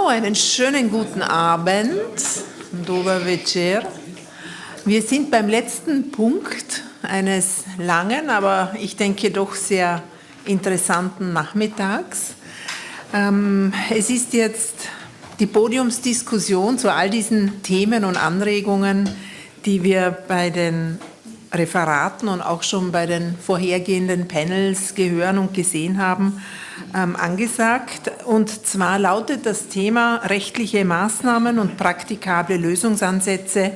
einen schönen guten Abend, dober večer. Wir sind beim letzten Punkt eines langen, aber ich denke doch sehr interessanten Nachmittags. Es ist jetzt die Podiumsdiskussion zu all diesen Themen und Anregungen, die wir bei den Referaten und auch schon bei den vorhergehenden Panels gehören und gesehen haben, angesagt. Und zwar lautet das Thema rechtliche Maßnahmen und praktikable Lösungsansätze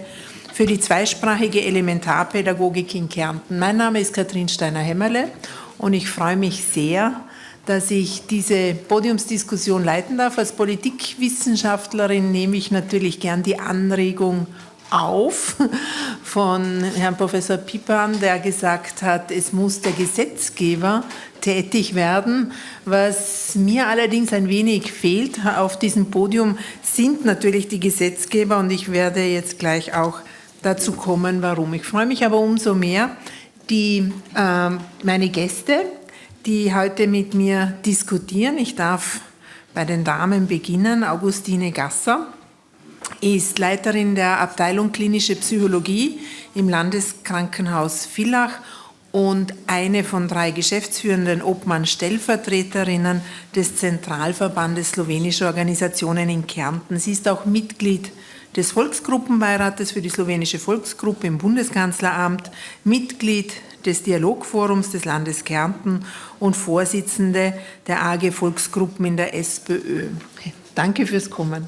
für die zweisprachige Elementarpädagogik in Kärnten. Mein Name ist Kathrin Steiner-Hämmerle und ich freue mich sehr, dass ich diese Podiumsdiskussion leiten darf. Als Politikwissenschaftlerin nehme ich natürlich gern die Anregung auf von Herrn Professor Piepan, der gesagt hat, es muss der Gesetzgeber tätig werden. Was mir allerdings ein wenig fehlt auf diesem Podium, sind natürlich die Gesetzgeber und ich werde jetzt gleich auch dazu kommen, warum. Ich freue mich aber umso mehr, meine Gäste, die heute mit mir diskutieren. Ich darf bei den Damen beginnen. Augustine Gasser ist Leiterin der Abteilung Klinische Psychologie im Landeskrankenhaus Villach und eine von 3 geschäftsführenden Obmann-Stellvertreterinnen des Zentralverbandes slowenischer Organisationen in Kärnten. Sie ist auch Mitglied des Volksgruppenbeirates für die slowenische Volksgruppe im Bundeskanzleramt, Mitglied des Dialogforums des Landes Kärnten und Vorsitzende der AG Volksgruppen in der SPÖ. Okay. Danke fürs Kommen.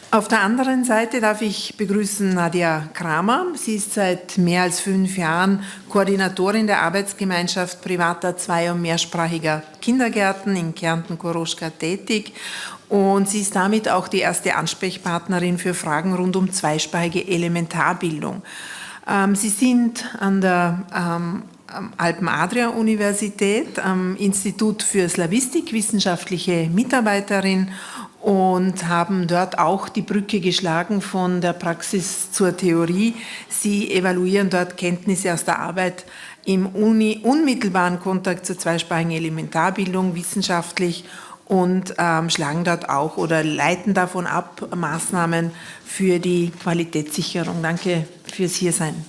Auf der anderen Seite darf ich begrüßen Nadja Kramer. Sie ist seit mehr als 5 Jahren Koordinatorin der Arbeitsgemeinschaft privater zwei- und mehrsprachiger Kindergärten in Kärnten-Koroschka tätig und sie ist damit auch die erste Ansprechpartnerin für Fragen rund um zweisprachige Elementarbildung. Sie sind an der Alpen-Adria-Universität am Institut für Slawistik wissenschaftliche Mitarbeiterin und haben dort auch die Brücke geschlagen von der Praxis zur Theorie. Sie evaluieren dort Kenntnisse aus der Arbeit im unmittelbaren Kontakt zur zweisprachigen Elementarbildung wissenschaftlich und schlagen dort auch oder leiten davon ab Maßnahmen für die Qualitätssicherung. Danke fürs Hiersein.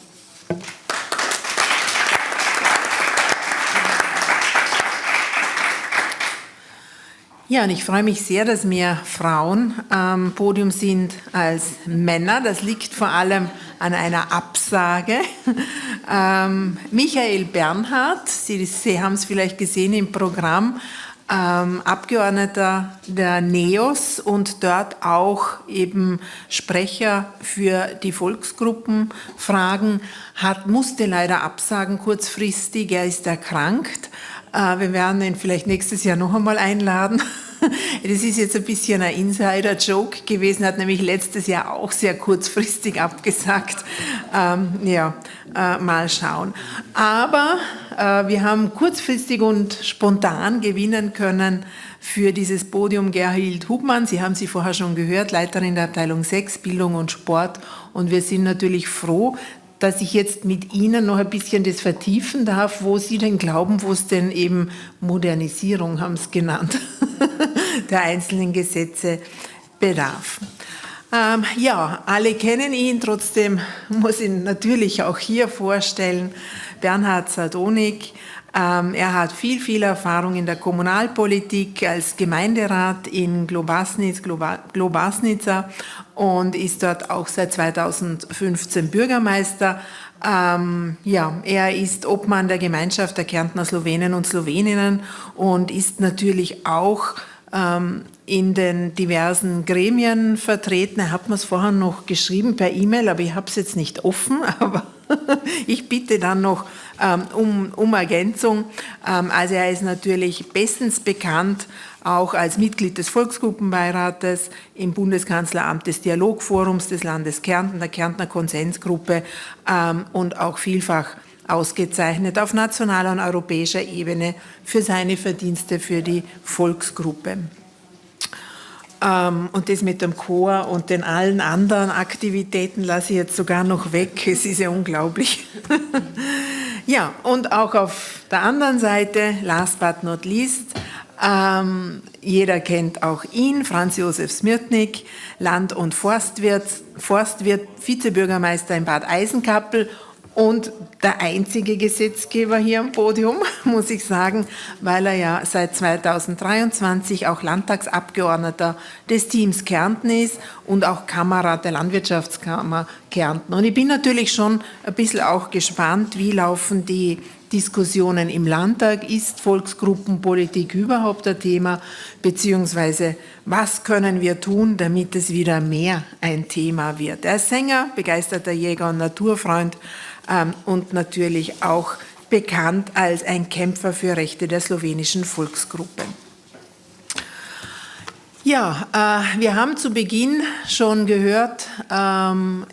Ja, und ich freue mich sehr, dass mehr Frauen am Podium sind als Männer. Das liegt vor allem an einer Absage. Michael Bernhard, Sie haben es vielleicht gesehen im Programm, Abgeordneter der NEOS und dort auch eben Sprecher für die Volksgruppenfragen, musste leider absagen kurzfristig, er ist erkrankt. Wir werden ihn vielleicht nächstes Jahr noch einmal einladen. Das ist jetzt ein bisschen ein Insider-Joke gewesen, hat nämlich letztes Jahr auch sehr kurzfristig abgesagt. Mal schauen. Aber wir haben kurzfristig und spontan gewinnen können für dieses Podium Gerhild Hubmann. Sie haben sie vorher schon gehört, Leiterin der Abteilung 6, Bildung und Sport. Und wir sind natürlich froh, dass ich jetzt mit Ihnen noch ein bisschen das vertiefen darf, wo Sie denn glauben, wo es denn eben Modernisierung, haben es genannt, der einzelnen Gesetze bedarf. Alle kennen ihn, trotzdem muss ich ihn natürlich auch hier vorstellen, Bernhard Sardonik. Er hat viel Erfahrung in der Kommunalpolitik als Gemeinderat in Globasnica und ist dort auch seit 2015 Bürgermeister. Er ist Obmann der Gemeinschaft der Kärntner Slowenen und Sloweninnen und ist natürlich auch in den diversen Gremien vertreten. Er hat mir es vorher noch geschrieben per E-Mail, aber ich habe es jetzt nicht offen, aber ich bitte dann noch um Ergänzung. Also er ist natürlich bestens bekannt, auch als Mitglied des Volksgruppenbeirates im Bundeskanzleramt des Dialogforums des Landes Kärnten, der Kärntner Konsensgruppe und auch vielfach ausgezeichnet auf nationaler und europäischer Ebene für seine Verdienste für die Volksgruppe. Und das mit dem Chor und den allen anderen Aktivitäten lasse ich jetzt sogar noch weg. Es ist ja unglaublich. Ja, und auch auf der anderen Seite, last but not least, jeder kennt auch ihn, Franz Josef Smirtnik, Land- und Forstwirt, Vizebürgermeister in Bad Eisenkappel und der einzige Gesetzgeber hier am Podium, muss ich sagen, weil er ja seit 2023 auch Landtagsabgeordneter des Teams Kärnten ist und auch Kammerrat der Landwirtschaftskammer Kärnten. Und ich bin natürlich schon ein bisschen auch gespannt, wie laufen die Diskussionen im Landtag, ist Volksgruppenpolitik überhaupt ein Thema, beziehungsweise was können wir tun, damit es wieder mehr ein Thema wird. Er ist Sänger, begeisterter Jäger und Naturfreund und natürlich auch bekannt als ein Kämpfer für Rechte der slowenischen Volksgruppen. Ja, wir haben zu Beginn schon gehört,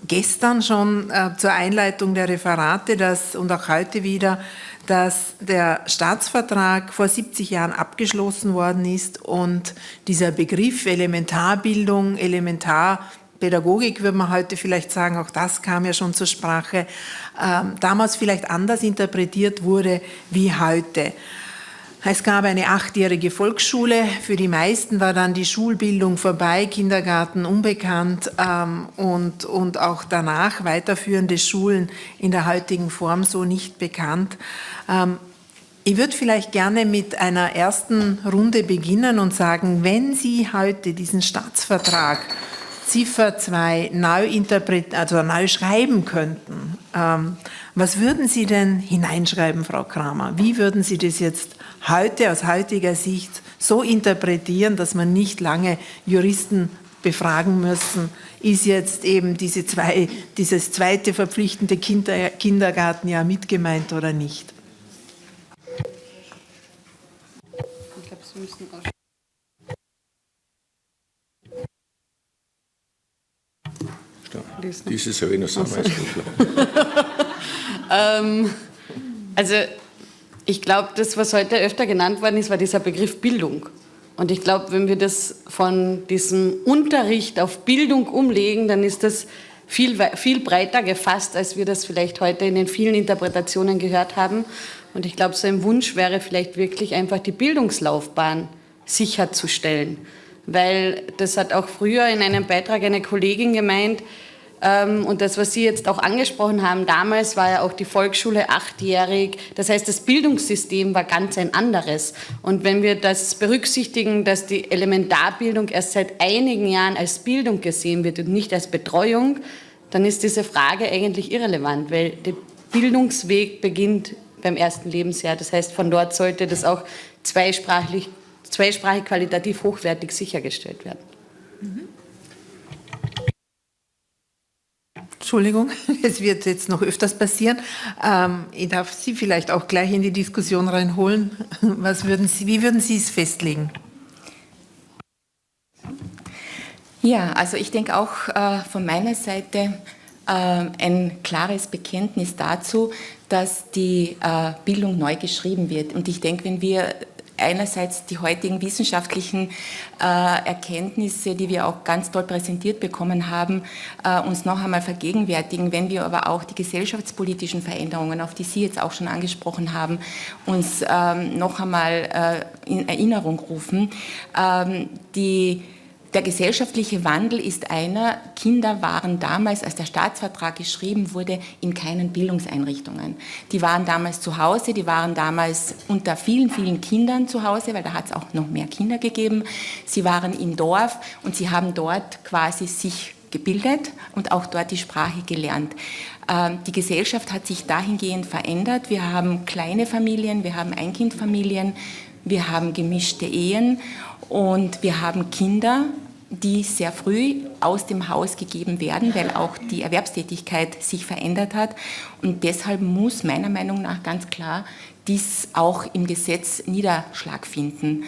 gestern schon zur Einleitung der Referate und auch heute wieder, dass der Staatsvertrag vor 70 Jahren abgeschlossen worden ist und dieser Begriff Elementarbildung, Elementarpädagogik, würde man heute vielleicht sagen, auch das kam ja schon zur Sprache, damals vielleicht anders interpretiert wurde wie heute. Es gab eine 8-jährige Volksschule, für die meisten war dann die Schulbildung vorbei, Kindergarten unbekannt und auch danach weiterführende Schulen in der heutigen Form so nicht bekannt. Ich würde vielleicht gerne mit einer ersten Runde beginnen und sagen, wenn Sie heute diesen Staatsvertrag Ziffer 2 neu schreiben könnten, was würden Sie denn hineinschreiben, Frau Kramer? Wie würden Sie das jetzt heute aus heutiger Sicht so interpretieren, dass man nicht lange Juristen befragen müssen, ist jetzt eben dieses zweite verpflichtende Kindergartenjahr mit gemeint oder nicht? Ich glaube, Sie müssen auch. Dieses habe ich noch sagen. Also ich glaube, das, was heute öfter genannt worden ist, war dieser Begriff Bildung. Und ich glaube, wenn wir das von diesem Unterricht auf Bildung umlegen, dann ist das viel breiter gefasst, als wir das vielleicht heute in den vielen Interpretationen gehört haben. Und ich glaube, so ein Wunsch wäre vielleicht wirklich einfach die Bildungslaufbahn sicherzustellen. Weil das hat auch früher in einem Beitrag eine Kollegin gemeint, und das, was Sie jetzt auch angesprochen haben, damals war ja auch die Volksschule 8-jährig. Das heißt, das Bildungssystem war ganz ein anderes. Und wenn wir das berücksichtigen, dass die Elementarbildung erst seit einigen Jahren als Bildung gesehen wird und nicht als Betreuung, dann ist diese Frage eigentlich irrelevant, weil der Bildungsweg beginnt beim ersten Lebensjahr. Das heißt, von dort sollte das auch zweisprachig qualitativ hochwertig sichergestellt werden. Entschuldigung, es wird jetzt noch öfters passieren. Ich darf Sie vielleicht auch gleich in die Diskussion reinholen. Wie würden Sie es festlegen? Ja, also ich denke auch von meiner Seite ein klares Bekenntnis dazu, dass die Bildung neu geschrieben wird. Und ich denke, wenn wir einerseits die heutigen wissenschaftlichen Erkenntnisse, die wir auch ganz toll präsentiert bekommen haben, uns noch einmal vergegenwärtigen, wenn wir aber auch die gesellschaftspolitischen Veränderungen, auf die Sie jetzt auch schon angesprochen haben, uns noch einmal in Erinnerung rufen. Der gesellschaftliche Wandel ist einer, Kinder waren damals, als der Staatsvertrag geschrieben wurde, in keinen Bildungseinrichtungen. Die waren damals zu Hause, die waren damals unter vielen, vielen Kindern zu Hause, weil da hat es auch noch mehr Kinder gegeben. Sie waren im Dorf und sie haben dort quasi sich gebildet und auch dort die Sprache gelernt. Die Gesellschaft hat sich dahingehend verändert. Wir haben kleine Familien, wir haben Einkindfamilien, wir haben gemischte Ehen und wir haben Kinder, die sehr früh aus dem Haus gegeben werden, weil auch die Erwerbstätigkeit sich verändert hat. Und deshalb muss meiner Meinung nach ganz klar dies auch im Gesetz Niederschlag finden.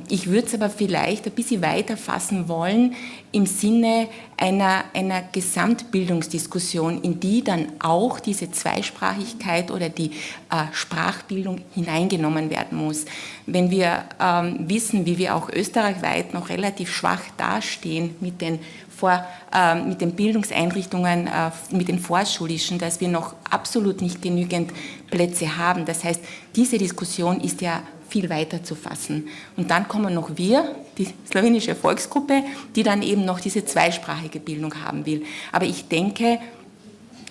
Ich würde es aber vielleicht ein bisschen weiter fassen wollen im Sinne einer Gesamtbildungsdiskussion, in die dann auch diese Zweisprachigkeit oder die Sprachbildung hineingenommen werden muss. Wenn wir wissen, wie wir auch österreichweit noch relativ schwach dastehen mit den Bildungseinrichtungen, mit den vorschulischen, dass wir noch absolut nicht genügend Plätze haben. Das heißt, diese Diskussion ist ja viel weiter zu fassen. Und dann kommen noch wir, die slowenische Volksgruppe, die dann eben noch diese zweisprachige Bildung haben will. Aber ich denke,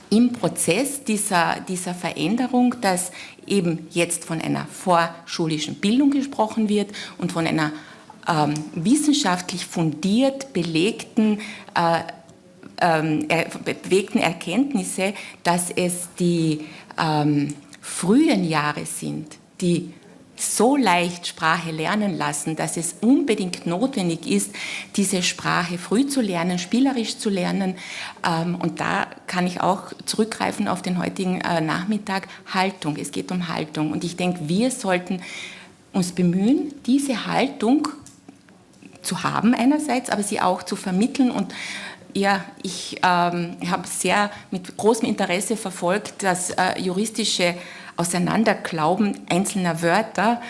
im Prozess dieser Veränderung, dass eben jetzt von einer vorschulischen Bildung gesprochen wird und von einer wissenschaftlich fundiert belegten Erkenntnisse, dass es die frühen Jahre sind, die so leicht Sprache lernen lassen, dass es unbedingt notwendig ist, diese Sprache früh zu lernen, spielerisch zu lernen. Und da kann ich auch zurückgreifen auf den heutigen Nachmittag, Haltung. Es geht um Haltung. Und ich denke, wir sollten uns bemühen, diese Haltung zu haben einerseits, aber sie auch zu vermitteln. Und ja, ich habe sehr mit großem Interesse verfolgt, das juristische Auseinanderklauben einzelner Wörter.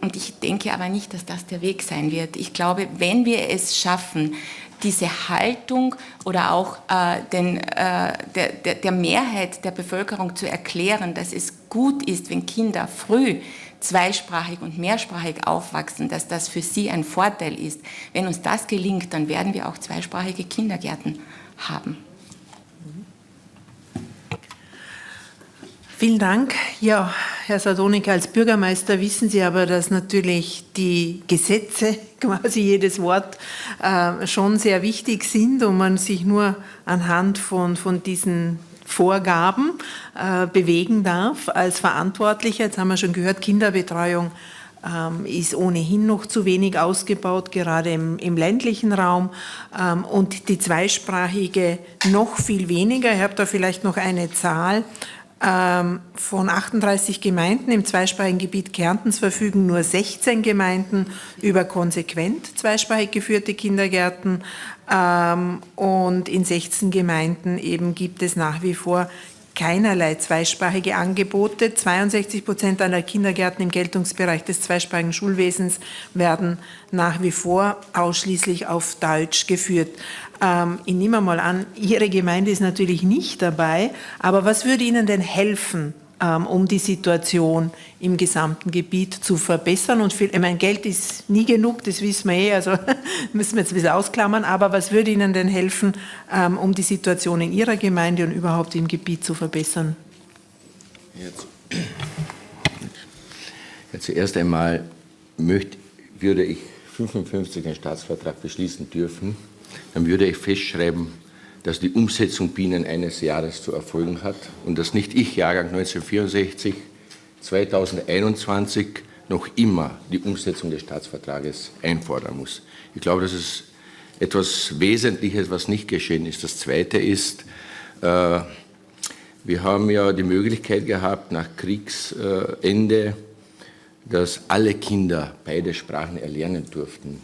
Und ich denke aber nicht, dass das der Weg sein wird. Ich glaube, wenn wir es schaffen, diese Haltung oder auch der Mehrheit der Bevölkerung zu erklären, dass es gut ist, wenn Kinder früh zweisprachig und mehrsprachig aufwachsen, dass das für sie ein Vorteil ist. Wenn uns das gelingt, dann werden wir auch zweisprachige Kindergärten haben. Vielen Dank. Ja, Herr Sardonik, als Bürgermeister wissen Sie aber, dass natürlich die Gesetze, quasi jedes Wort, schon sehr wichtig sind und man sich nur anhand von diesen Vorgaben bewegen darf als Verantwortlicher. Jetzt haben wir schon gehört, Kinderbetreuung ist ohnehin noch zu wenig ausgebaut, gerade im ländlichen Raum, und die zweisprachige noch viel weniger. Ich habe da vielleicht noch eine Zahl. Von 38 Gemeinden im zweisprachigen Gebiet Kärntens verfügen nur 16 Gemeinden über konsequent zweisprachig geführte Kindergärten, und in 16 Gemeinden eben gibt es nach wie vor keinerlei zweisprachige Angebote. 62% aller Kindergärten im Geltungsbereich des zweisprachigen Schulwesens werden nach wie vor ausschließlich auf Deutsch geführt. Ich nehme mal an, Ihre Gemeinde ist natürlich nicht dabei, aber was würde Ihnen denn helfen, um die Situation im gesamten Gebiet zu verbessern? Und ich meine, Geld ist nie genug, das wissen wir also müssen wir jetzt ein bisschen ausklammern, aber was würde Ihnen denn helfen, um die Situation in Ihrer Gemeinde und überhaupt im Gebiet zu verbessern? Zuerst einmal würde ich 55 einen Staatsvertrag beschließen dürfen, dann würde ich festschreiben, dass die Umsetzung binnen eines Jahres zu erfolgen hat und dass nicht ich, Jahrgang 1964, 2021 noch immer die Umsetzung des Staatsvertrages einfordern muss. Ich glaube, das ist etwas Wesentliches, was nicht geschehen ist. Das Zweite ist, wir haben ja die Möglichkeit gehabt, nach Kriegsende, dass alle Kinder beide Sprachen erlernen durften.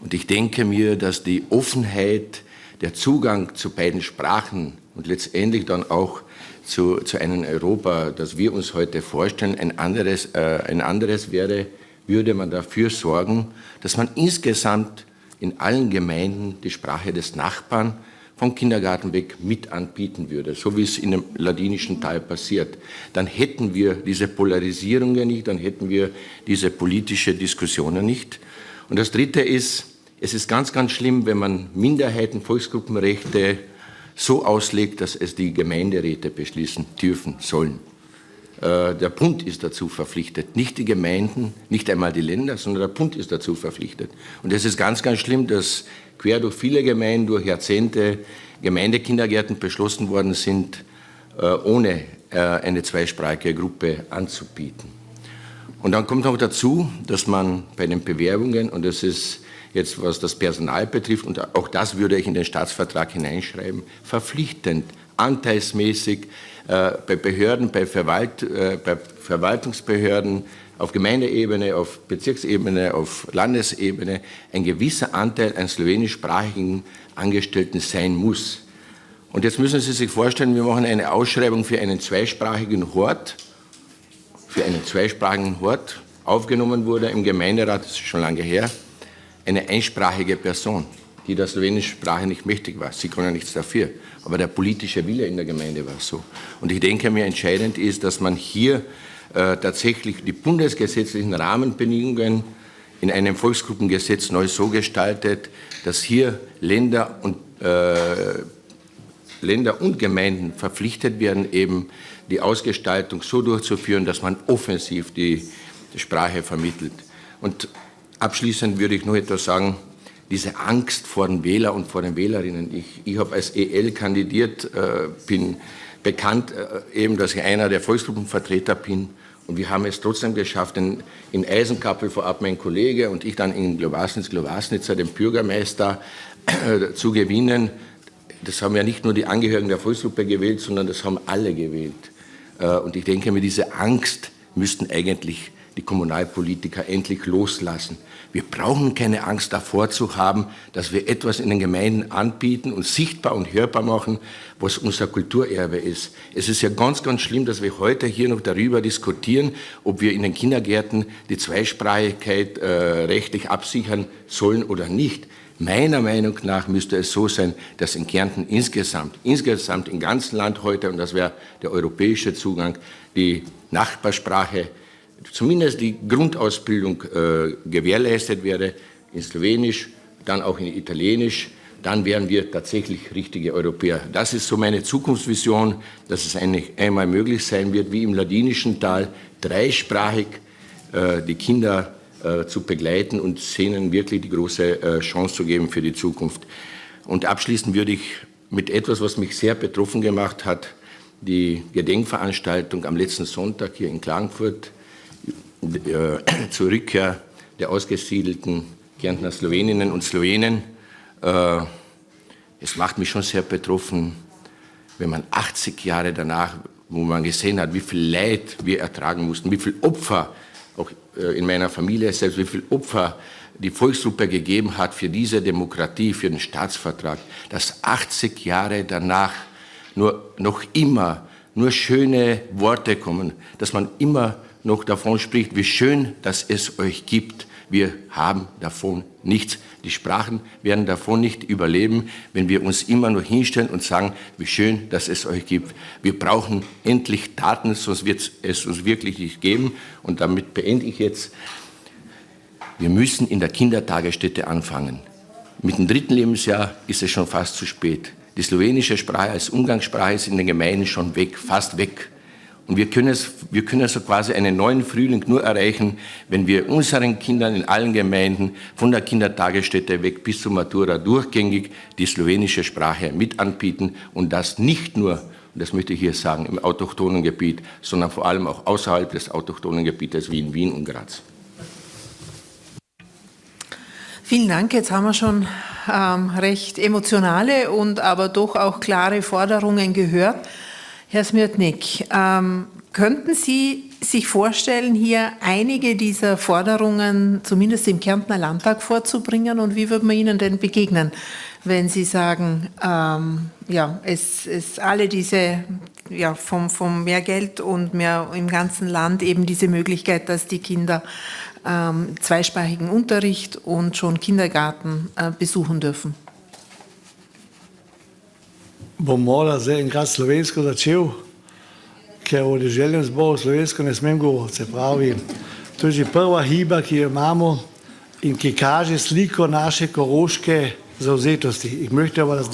Und ich denke mir, dass die Offenheit, der Zugang zu beiden Sprachen und letztendlich dann auch zu einem Europa, das wir uns heute vorstellen, ein anderes wäre, würde man dafür sorgen, dass man insgesamt in allen Gemeinden die Sprache des Nachbarn vom Kindergarten weg mit anbieten würde, so wie es in dem ladinischen Teil passiert. Dann hätten wir diese Polarisierungen nicht, dann hätten wir diese politische Diskussionen nicht. Und das Dritte ist, es ist ganz, ganz schlimm, wenn man Minderheiten, Volksgruppenrechte so auslegt, dass es die Gemeinderäte beschließen dürfen sollen. Der Bund ist dazu verpflichtet, nicht die Gemeinden, nicht einmal die Länder, sondern der Bund ist dazu verpflichtet. Und es ist ganz, ganz schlimm, dass quer durch viele Gemeinden, durch Jahrzehnte Gemeindekindergärten beschlossen worden sind, ohne eine zweisprachige Gruppe anzubieten. Und dann kommt noch dazu, dass man bei den Bewerbungen, und das ist jetzt, was das Personal betrifft, und auch das würde ich in den Staatsvertrag hineinschreiben, verpflichtend, anteilsmäßig bei Behörden, bei Verwaltungsbehörden, auf Gemeindeebene, auf Bezirksebene, auf Landesebene ein gewisser Anteil an slowenischsprachigen Angestellten sein muss. Und jetzt müssen Sie sich vorstellen, wir machen eine Ausschreibung für einen zweisprachigen Hort. Aufgenommen wurde im Gemeinderat, das ist schon lange her, eine einsprachige Person, die der slowenischen Sprache nicht mächtig war. Sie kann ja nichts dafür, aber der politische Wille in der Gemeinde war so. Und ich denke mir, entscheidend ist, dass man hier tatsächlich die bundesgesetzlichen Rahmenbedingungen in einem Volksgruppengesetz neu so gestaltet, dass hier Länder und Gemeinden verpflichtet werden, eben die Ausgestaltung so durchzuführen, dass man offensiv die Sprache vermittelt. Und abschließend würde ich nur etwas sagen, diese Angst vor den Wählern und vor den Wählerinnen. Ich habe als EL kandidiert, bin bekannt eben, dass ich einer der Volksgruppenvertreter bin. Und wir haben es trotzdem geschafft, in Eisenkappel vorab mein Kollege und ich dann in Glowasnica, den Bürgermeister, zu gewinnen. Das haben ja nicht nur die Angehörigen der Volksgruppe gewählt, sondern das haben alle gewählt. Und ich denke mir, diese Angst müssten eigentlich die Kommunalpolitiker endlich loslassen. Wir brauchen keine Angst davor zu haben, dass wir etwas in den Gemeinden anbieten und sichtbar und hörbar machen, was unser Kulturerbe ist. Es ist ja ganz, ganz schlimm, dass wir heute hier noch darüber diskutieren, ob wir in den Kindergärten die Zweisprachigkeit rechtlich absichern sollen oder nicht. Meiner Meinung nach müsste es so sein, dass in Kärnten insgesamt im ganzen Land heute, und das wäre der europäische Zugang, die Nachbarsprache, zumindest die Grundausbildung gewährleistet wäre, in Slowenisch, dann auch in Italienisch, dann wären wir tatsächlich richtige Europäer. Das ist so meine Zukunftsvision, dass es einmal möglich sein wird, wie im Ladinischen Tal, dreisprachig die Kinder zu begleiten und ihnen wirklich die große Chance zu geben für die Zukunft. Und abschließend würde ich mit etwas, was mich sehr betroffen gemacht hat, die Gedenkveranstaltung am letzten Sonntag hier in Klagenfurt zur Rückkehr der ausgesiedelten Kärntner Sloweninnen und Slowenen. Es macht mich schon sehr betroffen, wenn man 80 Jahre danach, wo man gesehen hat, wie viel Leid wir ertragen mussten, wie viel Opfer, auch in meiner Familie selbst, wie viel Opfer die Volksgruppe gegeben hat für diese Demokratie, für den Staatsvertrag, dass 80 Jahre danach noch immer nur schöne Worte kommen, dass man immer noch davon spricht, wie schön, dass es euch gibt. Wir haben davon nichts. Die Sprachen werden davon nicht überleben, wenn wir uns immer nur hinstellen und sagen, wie schön, dass es euch gibt. Wir brauchen endlich Taten, sonst wird es uns wirklich nicht geben. Und damit beende ich jetzt. Wir müssen in der Kindertagesstätte anfangen. Mit dem 3. Lebensjahr ist es schon fast zu spät. Die slowenische Sprache als Umgangssprache ist in den Gemeinden schon weg, fast weg. Und wir können so quasi einen neuen Frühling nur erreichen, wenn wir unseren Kindern in allen Gemeinden von der Kindertagesstätte weg bis zur Matura durchgängig die slowenische Sprache mit anbieten und das nicht nur, und das möchte ich hier sagen, im autochthonen Gebiet, sondern vor allem auch außerhalb des autochthonen Gebietes wie in Wien und Graz. Vielen Dank. Jetzt haben wir schon recht emotionale und aber doch auch klare Forderungen gehört. Herr Smiertnik, könnten Sie sich vorstellen, hier einige dieser Forderungen zumindest im Kärntner Landtag vorzubringen und wie würde man Ihnen denn begegnen, wenn Sie sagen, es alle diese, vom mehr Geld und mehr im ganzen Land eben diese Möglichkeit, dass die Kinder zweisprachigen Unterricht und schon Kindergarten besuchen dürfen? Bom morda zdaj enkrat slovensko začel, ker o deželnem zboru slovensko ne smem govoriti. Se pravi, to je že prva hiba, ki jo imamo in ki kaže sliko naše koroške zauzetosti. Ich möchte aber, dass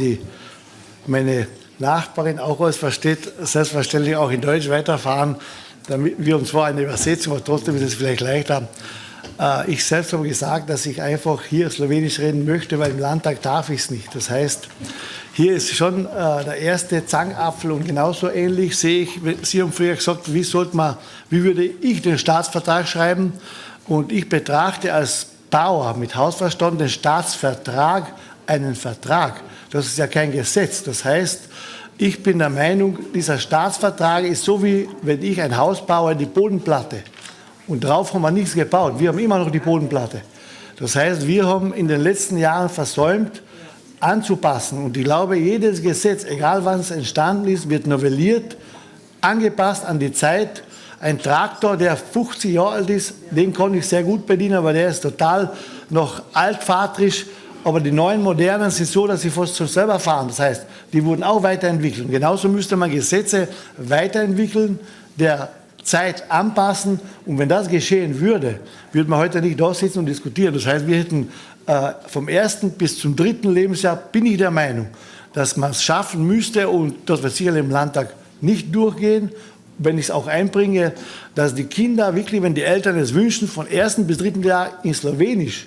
meine Nachbarin auch alles versteht, selbstverständlich auch in Deutsch weiterfahren, damit wir uns zwar eine Übersetzung, aber trotzdem ist es vielleicht leichter. Ich selbst habe gesagt, dass ich einfach hier Slowenisch reden möchte, weil im Landtag darf ich es nicht. Das heißt, hier ist schon der erste Zankapfel und genauso ähnlich sehe ich, Sie haben früher gesagt, wie würde ich den Staatsvertrag schreiben? Und ich betrachte als Bauer mit Hausverstand den Staatsvertrag einen Vertrag. Das ist ja kein Gesetz. Das heißt, Ich bin der Meinung, dieser Staatsvertrag ist so wie, wenn ich ein Haus baue, die Bodenplatte. Und drauf haben wir nichts gebaut. Wir haben immer noch die Bodenplatte. Das heißt, wir haben in den letzten Jahren versäumt, anzupassen. Und ich glaube, jedes Gesetz, egal wann es entstanden ist, wird novelliert, angepasst an die Zeit. Ein Traktor, der 50 Jahre alt ist, den konnte ich sehr gut bedienen, aber der ist total noch altvaterisch. Aber die neuen modernen sind so, dass sie fast so selber fahren. Das heißt, die wurden auch weiterentwickelt. Und genauso müsste man Gesetze weiterentwickeln, der Zeit anpassen. Und wenn das geschehen würde, würde man heute nicht da sitzen und diskutieren. Das heißt, wir hätten vom 1. bis zum 3. Lebensjahr, bin ich der Meinung, dass man es schaffen müsste, und das wird sicherlich im Landtag nicht durchgehen, wenn ich es auch einbringe, dass die Kinder wirklich, wenn die Eltern es wünschen, von 1. bis 3. Jahr in Slowenisch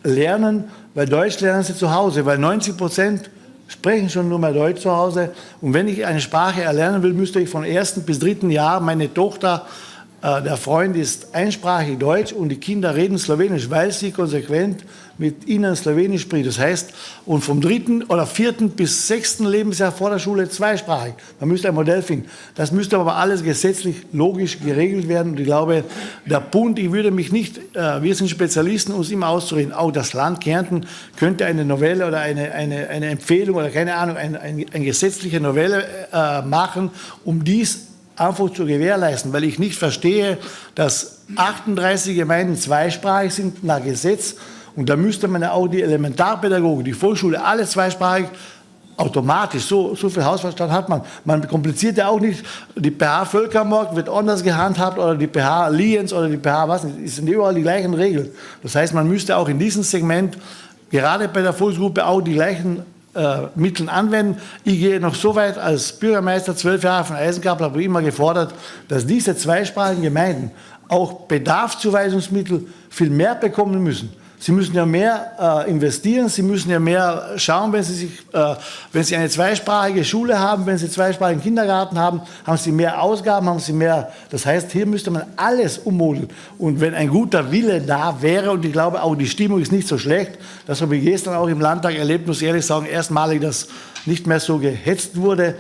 lernen, weil Deutsch lernen sie zu Hause, weil 90% sprechen schon nur mehr Deutsch zu Hause. Und wenn ich eine Sprache erlernen will, müsste ich von 1. bis 3. Jahr, meine Tochter, der Freund ist einsprachig Deutsch und die Kinder reden Slowenisch, weil sie konsequent mit ihnen Slowenisch spricht. Das heißt, und vom 3. oder 4. bis 6. Lebensjahr vor der Schule zweisprachig. Man müsste ein Modell finden. Das müsste aber alles gesetzlich logisch geregelt werden. Und ich glaube, der Bund, ich würde mich nicht, wir sind Spezialisten, uns immer auszureden, auch das Land Kärnten könnte eine Novelle oder eine Empfehlung oder keine Ahnung, eine gesetzliche Novelle machen, um dies einfach zu gewährleisten, weil ich nicht verstehe, dass 38 Gemeinden zweisprachig sind nach Gesetz, und da müsste man ja auch die Elementarpädagogik, die Volksschule, alles zweisprachig, automatisch, so viel Hausverstand hat man. Man kompliziert ja auch nicht, die PH Völkermord wird anders gehandhabt oder die PH Lienz oder die PH was, es sind überall die gleichen Regeln. Das heißt, man müsste auch in diesem Segment, gerade bei der Volksgruppe, auch die gleichen Mitteln anwenden. Ich gehe noch so weit, als Bürgermeister 12 Jahre von Eisenkapel habe ich immer gefordert, dass diese zweisprachigen Gemeinden auch Bedarfszuweisungsmittel viel mehr bekommen müssen. Sie müssen ja mehr investieren, Sie müssen ja mehr schauen, wenn Sie eine zweisprachige Schule haben, wenn Sie zweisprachigen Kindergarten haben, haben Sie mehr Ausgaben, haben Sie mehr. Das heißt, hier müsste man alles ummodeln. Und wenn ein guter Wille da wäre, und ich glaube auch die Stimmung ist nicht so schlecht, das habe ich gestern auch im Landtag erlebt, muss ich ehrlich sagen, erstmalig, dass nicht mehr so gehetzt wurde.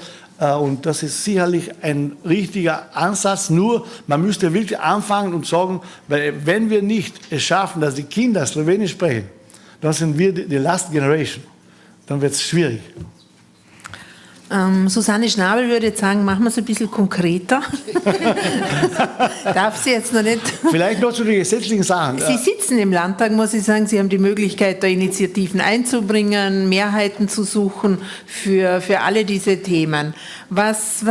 Und das ist sicherlich ein richtiger Ansatz, nur man müsste wirklich anfangen und sagen, weil wenn wir nicht es schaffen, dass die Kinder Slowenisch sprechen, dann sind wir die Last Generation. Dann wird es schwierig. Susanne Schnabel würde jetzt sagen, machen wir es ein bisschen konkreter. Darf sie jetzt noch nicht. Vielleicht noch zu den gesetzlichen Sachen. Sie sitzen im Landtag, muss ich sagen. Sie haben die Möglichkeit, da Initiativen einzubringen, Mehrheiten zu suchen für alle diese Themen. Was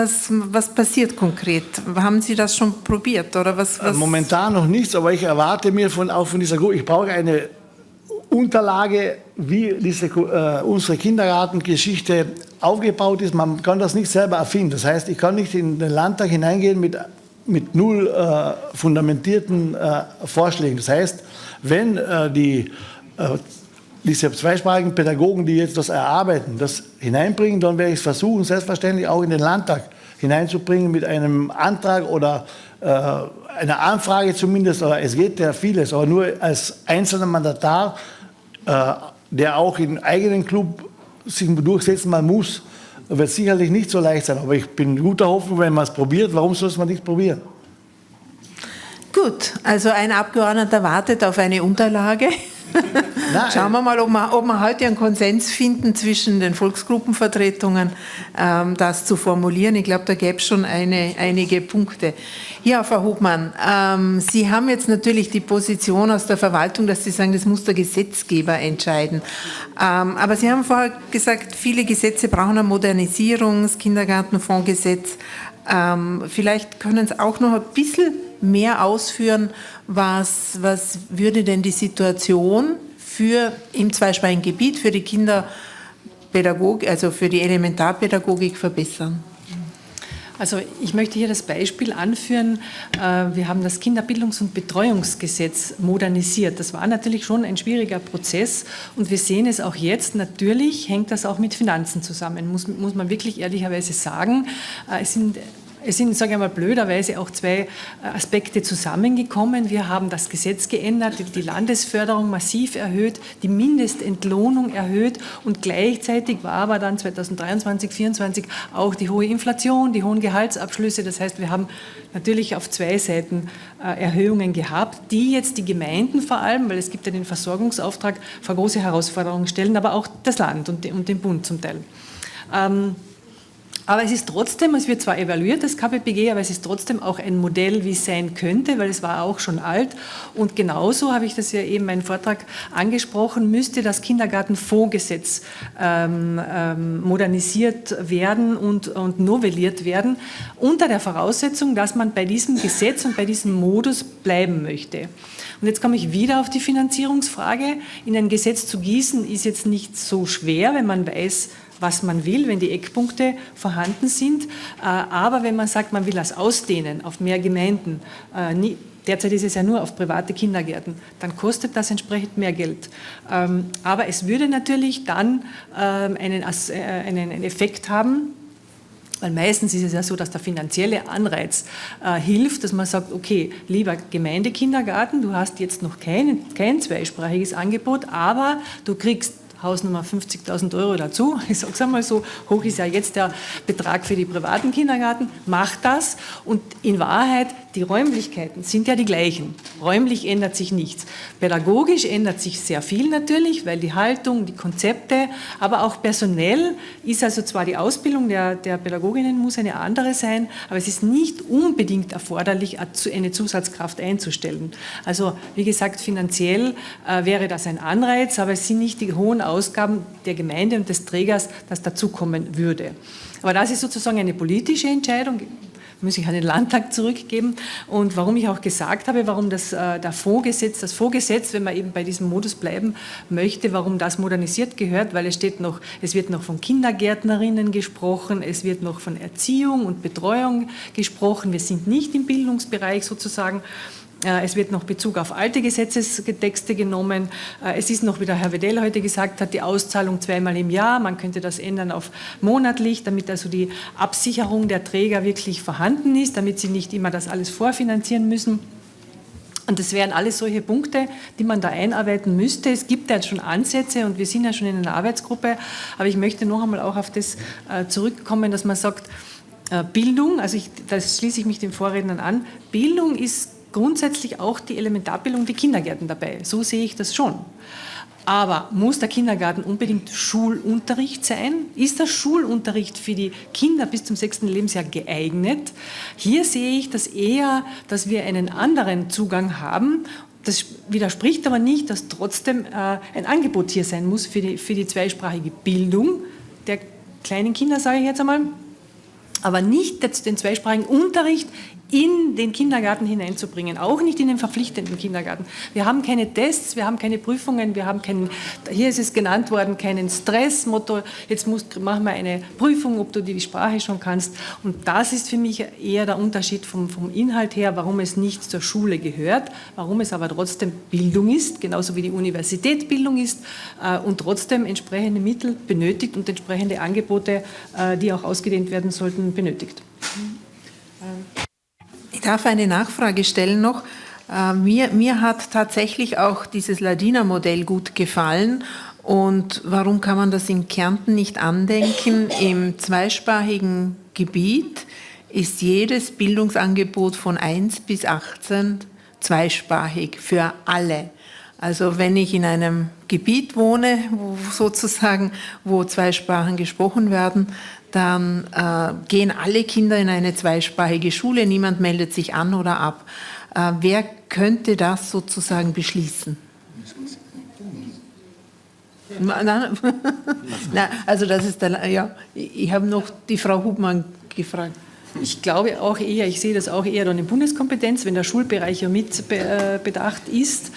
passiert konkret? Haben Sie das schon probiert? Oder was? Momentan noch nichts, aber ich erwarte mir auch von dieser Gruppe, ich brauche eine Unterlage, wie unsere Kindergartengeschichte aufgebaut ist. Man kann das nicht selber erfinden. Das heißt, ich kann nicht in den Landtag hineingehen mit null fundamentierten Vorschlägen. Das heißt, wenn diese zweisprachigen Pädagogen, die jetzt das erarbeiten, das hineinbringen, dann werde ich es versuchen, selbstverständlich auch in den Landtag hineinzubringen mit einem Antrag oder einer Anfrage zumindest. Aber es geht ja vieles, aber nur als einzelner Mandatar, der auch im eigenen Club sich durchsetzen mal muss, wird sicherlich nicht so leicht sein. Aber ich bin guter Hoffnung, wenn man es probiert. Warum soll es man nicht probieren? Gut, also ein Abgeordneter wartet auf eine Unterlage. Schauen wir mal, ob wir heute einen Konsens finden zwischen den Volksgruppenvertretungen, das zu formulieren. Ich glaube, da gäbe es schon einige Punkte. Ja, Frau Hofmann, Sie haben jetzt natürlich die Position aus der Verwaltung, dass Sie sagen, das muss der Gesetzgeber entscheiden. Aber Sie haben vorher gesagt, viele Gesetze brauchen eine Modernisierung, das Kindergartenfondsgesetz. Vielleicht können Sie auch noch ein bisschen mehr ausführen, was würde denn die Situation im zweisprachigen Gebiet für die Kinderpädagogik, also für die Elementarpädagogik verbessern? Also ich möchte hier das Beispiel anführen, wir haben das Kinderbildungs- und Betreuungsgesetz modernisiert. Das war natürlich schon ein schwieriger Prozess und wir sehen es auch jetzt, natürlich hängt das auch mit Finanzen zusammen, muss man wirklich ehrlicherweise sagen. Es es sind, sage ich mal, blöderweise auch zwei Aspekte zusammengekommen. Wir haben das Gesetz geändert, die Landesförderung massiv erhöht, die Mindestentlohnung erhöht und gleichzeitig war aber dann 2023, 2024 auch die hohe Inflation, die hohen Gehaltsabschlüsse. Das heißt, wir haben natürlich auf zwei Seiten Erhöhungen gehabt, die jetzt die Gemeinden vor allem, weil es gibt ja den Versorgungsauftrag, vor große Herausforderungen stellen, aber auch das Land und den Bund zum Teil. Aber es ist trotzdem, es wird zwar evaluiert, das KPPG, aber es ist trotzdem auch ein Modell, wie es sein könnte, weil es war auch schon alt. Und genauso habe ich das ja eben in meinem Vortrag angesprochen, müsste das Kindergartenfondsgesetz modernisiert werden und novelliert werden, unter der Voraussetzung, dass man bei diesem Gesetz und bei diesem Modus bleiben möchte. Und jetzt komme ich wieder auf die Finanzierungsfrage. In ein Gesetz zu gießen ist jetzt nicht so schwer, wenn man weiß, was man will, wenn die Eckpunkte vorhanden sind. Aber wenn man sagt, man will das ausdehnen auf mehr Gemeinden, derzeit ist es ja nur auf private Kindergärten, dann kostet das entsprechend mehr Geld. Aber es würde natürlich dann einen Effekt haben, weil meistens ist es ja so, dass der finanzielle Anreiz hilft, dass man sagt, okay, lieber Gemeindekindergarten, du hast jetzt noch kein zweisprachiges Angebot, aber du kriegst Hausnummer 50.000 € dazu. Ich sage es einmal, so hoch ist ja jetzt der Betrag für die privaten Kindergärten. Macht das und in Wahrheit, die Räumlichkeiten sind ja die gleichen. Räumlich ändert sich nichts. Pädagogisch ändert sich sehr viel natürlich, weil die Haltung, die Konzepte, aber auch personell ist also zwar die Ausbildung der Pädagoginnen muss eine andere sein, aber es ist nicht unbedingt erforderlich, eine Zusatzkraft einzustellen. Also wie gesagt, finanziell wäre das ein Anreiz, aber es sind nicht die hohen Ausgaben der Gemeinde und des Trägers, das dazukommen würde. Aber das ist sozusagen eine politische Entscheidung, muss ich an den Landtag zurückgeben. Und warum ich auch gesagt habe, warum das Fondsgesetz, wenn man eben bei diesem Modus bleiben möchte, warum das modernisiert gehört, weil es wird noch von Kindergärtnerinnen gesprochen, es wird noch von Erziehung und Betreuung gesprochen. Wir sind nicht im Bildungsbereich sozusagen. Es wird noch Bezug auf alte Gesetzestexte genommen. Es ist noch, wie der Herr Wedell heute gesagt hat, die Auszahlung zweimal im Jahr. Man könnte das ändern auf monatlich, damit also die Absicherung der Träger wirklich vorhanden ist, damit sie nicht immer das alles vorfinanzieren müssen. Und das wären alles solche Punkte, die man da einarbeiten müsste. Es gibt ja schon Ansätze und wir sind ja schon in einer Arbeitsgruppe. Aber ich möchte noch einmal auch auf das zurückkommen, dass man sagt, Bildung, also da schließe ich mich den Vorrednern an, Bildung ist grundsätzlich auch die Elementarbildung, die Kindergärten dabei. So sehe ich das schon. Aber muss der Kindergarten unbedingt Schulunterricht sein? Ist der Schulunterricht für die Kinder bis zum 6. Lebensjahr geeignet? Hier sehe ich das eher, dass wir einen anderen Zugang haben. Das widerspricht aber nicht, dass trotzdem ein Angebot hier sein muss für die zweisprachige Bildung der kleinen Kinder, sage ich jetzt einmal. Aber nicht den zweisprachigen Unterricht in den Kindergarten hineinzubringen, auch nicht in den verpflichtenden Kindergarten. Wir haben keine Tests, wir haben keine Prüfungen, wir haben hier ist es genannt worden, keinen Stressmotto, jetzt machen wir eine Prüfung, ob du die Sprache schon kannst. Und das ist für mich eher der Unterschied vom Inhalt her, warum es nicht zur Schule gehört, warum es aber trotzdem Bildung ist, genauso wie die Universität Bildung ist und trotzdem entsprechende Mittel benötigt und entsprechende Angebote, die auch ausgedehnt werden sollten, benötigt. Ich darf eine Nachfrage stellen noch. Mir hat tatsächlich auch dieses Ladiner-Modell gut gefallen. Und warum kann man das in Kärnten nicht andenken? Im zweisprachigen Gebiet ist jedes Bildungsangebot von 1 bis 18 zweisprachig für alle. Also wenn ich in einem Gebiet wohne, wo zwei Sprachen gesprochen werden, dann gehen alle Kinder in eine zweisprachige Schule, niemand meldet sich an oder ab. Wer könnte das sozusagen beschließen? Na, also das ist ich habe noch die Frau Hubmann gefragt. Ich glaube auch eher, ich sehe das auch eher dann in Bundeskompetenz, wenn der Schulbereich ja mit bedacht ist.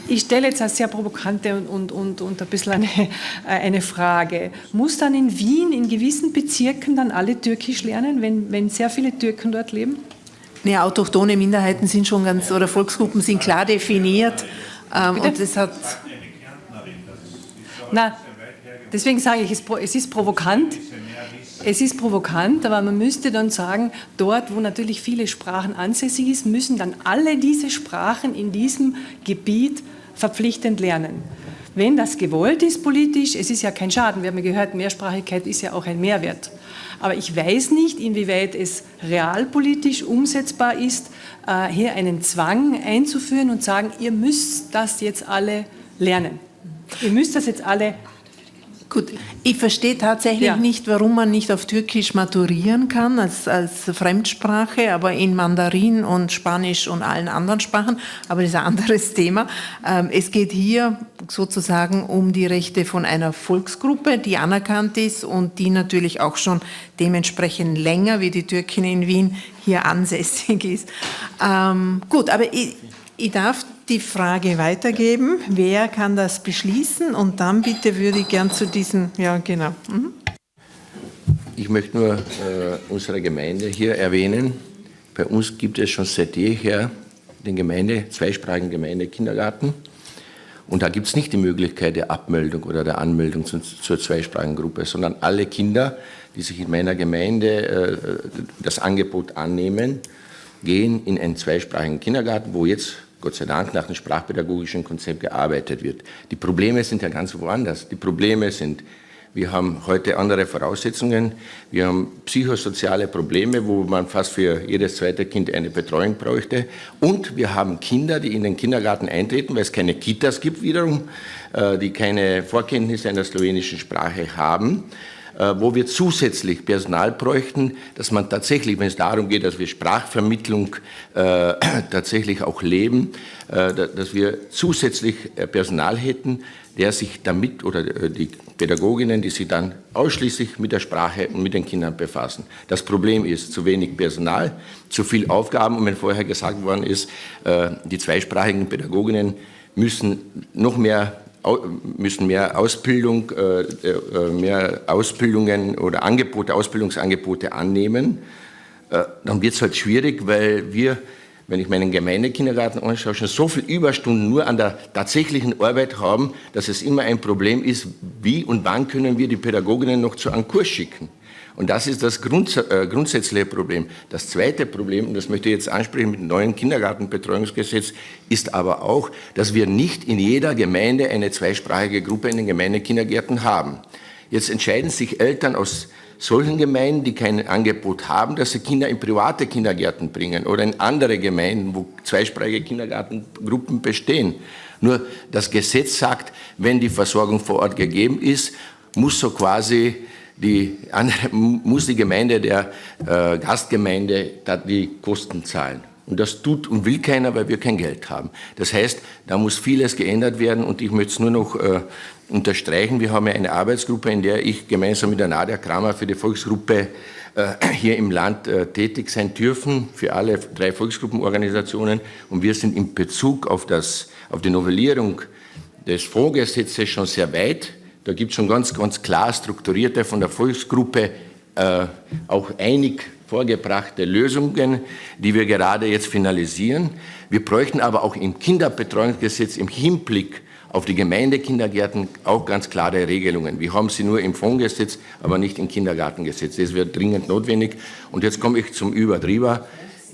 Ich stelle jetzt eine sehr provokante und ein bisschen eine Frage. Muss dann in Wien in gewissen Bezirken dann alle Türkisch lernen, wenn sehr viele Türken dort leben? Nee, autochthone Minderheiten sind schon oder Volksgruppen sind klar definiert. Und das hat... Na, Deswegen sage ich, es ist provokant. Es ist provokant, aber man müsste dann sagen, dort, wo natürlich viele Sprachen ansässig ist, müssen dann alle diese Sprachen in diesem Gebiet verpflichtend lernen. Wenn das gewollt ist politisch, es ist ja kein Schaden. Wir haben ja gehört, Mehrsprachigkeit ist ja auch ein Mehrwert. Aber ich weiß nicht, inwieweit es realpolitisch umsetzbar ist, hier einen Zwang einzuführen und sagen, ihr müsst das jetzt alle lernen. Ihr müsst das jetzt alle. Gut, ich verstehe tatsächlich nicht, warum man nicht auf Türkisch maturieren kann als Fremdsprache, aber in Mandarin und Spanisch und allen anderen Sprachen. Aber das ist ein anderes Thema. Es geht hier sozusagen um die Rechte von einer Volksgruppe, die anerkannt ist und die natürlich auch schon dementsprechend länger wie die Türkin in Wien hier ansässig ist. Gut, aber ich darf die Frage weitergeben. Wer kann das beschließen? Und dann bitte würde ich gern zu diesem, ja genau. Ich möchte nur unsere Gemeinde hier erwähnen. Bei uns gibt es schon seit jeher den zweisprachigen Gemeindekindergarten. Und da gibt es nicht die Möglichkeit der Abmeldung oder der Anmeldung zur zweisprachigen Gruppe, sondern alle Kinder, die sich in meiner Gemeinde das Angebot annehmen, gehen in einen zweisprachigen Kindergarten, wo jetzt Gott sei Dank nach dem sprachpädagogischen Konzept gearbeitet wird. Die Probleme sind ja ganz woanders. Die Probleme sind, wir haben heute andere Voraussetzungen, wir haben psychosoziale Probleme, wo man fast für jedes zweite Kind eine Betreuung bräuchte, und wir haben Kinder, die in den Kindergarten eintreten, weil es keine Kitas gibt wiederum, die keine Vorkenntnisse einer slowenischen Sprache haben, wo wir zusätzlich Personal bräuchten, dass man tatsächlich, wenn es darum geht, dass wir Sprachvermittlung tatsächlich auch leben, dass wir zusätzlich Personal hätten, der sich damit, oder die Pädagoginnen, die sich dann ausschließlich mit der Sprache und mit den Kindern befassen. Das Problem ist zu wenig Personal, zu viel Aufgaben, und wenn vorher gesagt worden ist, die zweisprachigen Pädagoginnen müssen mehr Ausbildung, mehr Ausbildungen oder Ausbildungsangebote annehmen, dann wird es halt schwierig, weil wir, wenn ich meinen Gemeindekindergarten anschaue, schon so viele Überstunden nur an der tatsächlichen Arbeit haben, dass es immer ein Problem ist, wie und wann können wir die Pädagoginnen noch zu einem Kurs schicken. Und das ist das grundsätzliche Problem. Das zweite Problem, und das möchte ich jetzt ansprechen mit dem neuen Kindergartenbetreuungsgesetz, ist aber auch, dass wir nicht in jeder Gemeinde eine zweisprachige Gruppe in den Gemeindekindergärten haben. Jetzt entscheiden sich Eltern aus solchen Gemeinden, die kein Angebot haben, dass sie Kinder in private Kindergärten bringen oder in andere Gemeinden, wo zweisprachige Kindergartengruppen bestehen. Nur das Gesetz sagt, wenn die Versorgung vor Ort gegeben ist, muss so quasi die Gemeinde der Gastgemeinde die Kosten zahlen. Und das tut und will keiner, weil wir kein Geld haben. Das heißt, da muss vieles geändert werden, und ich möchte es nur noch unterstreichen. Wir haben ja eine Arbeitsgruppe, in der ich gemeinsam mit der Nadia Kramer für die Volksgruppe hier im Land tätig sein dürfen, für alle 3 Volksgruppenorganisationen. Und wir sind in Bezug auf die Novellierung des Fondsgesetzes schon sehr weit. Da gibt es schon ganz klar strukturierte, von der Volksgruppe auch einig vorgebrachte Lösungen, die wir gerade jetzt finalisieren. Wir bräuchten aber auch im Kinderbetreuungsgesetz im Hinblick auf die Gemeindekindergärten auch ganz klare Regelungen. Wir haben sie nur im Fondsgesetz, aber nicht im Kindergartengesetz. Das wäre dringend notwendig. Und jetzt komme ich zum Überdrüber.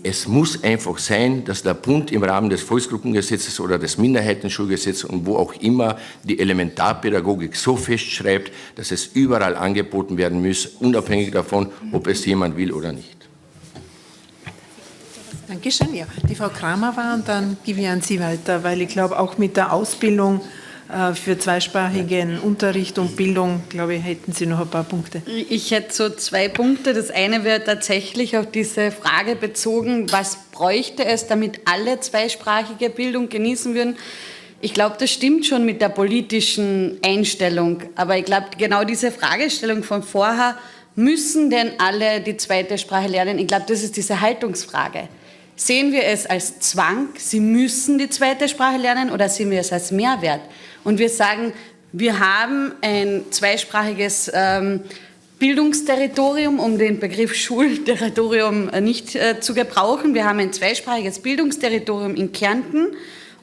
Es muss einfach sein, dass der Bund im Rahmen des Volksgruppengesetzes oder des Minderheitenschulgesetzes und wo auch immer die Elementarpädagogik so festschreibt, dass es überall angeboten werden muss, unabhängig davon, ob es jemand will oder nicht. Dankeschön. Ja, die Frau Kramer war, und dann gebe ich an Sie weiter, weil ich glaube, auch mit der Ausbildung für zweisprachigen Unterricht und Bildung, glaube ich, hätten Sie noch ein paar Punkte. Ich hätte so 2 Punkte. Das eine wäre tatsächlich auf diese Frage bezogen, was bräuchte es, damit alle zweisprachige Bildung genießen würden. Ich glaube, das stimmt schon mit der politischen Einstellung. Aber ich glaube, genau diese Fragestellung von vorher, müssen denn alle die zweite Sprache lernen? Ich glaube, das ist diese Haltungsfrage. Sehen wir es als Zwang, sie müssen die zweite Sprache lernen, oder sehen wir es als Mehrwert? Und wir sagen, wir haben ein zweisprachiges Bildungsterritorium, um den Begriff Schulterritorium nicht zu gebrauchen. Wir haben ein zweisprachiges Bildungsterritorium in Kärnten,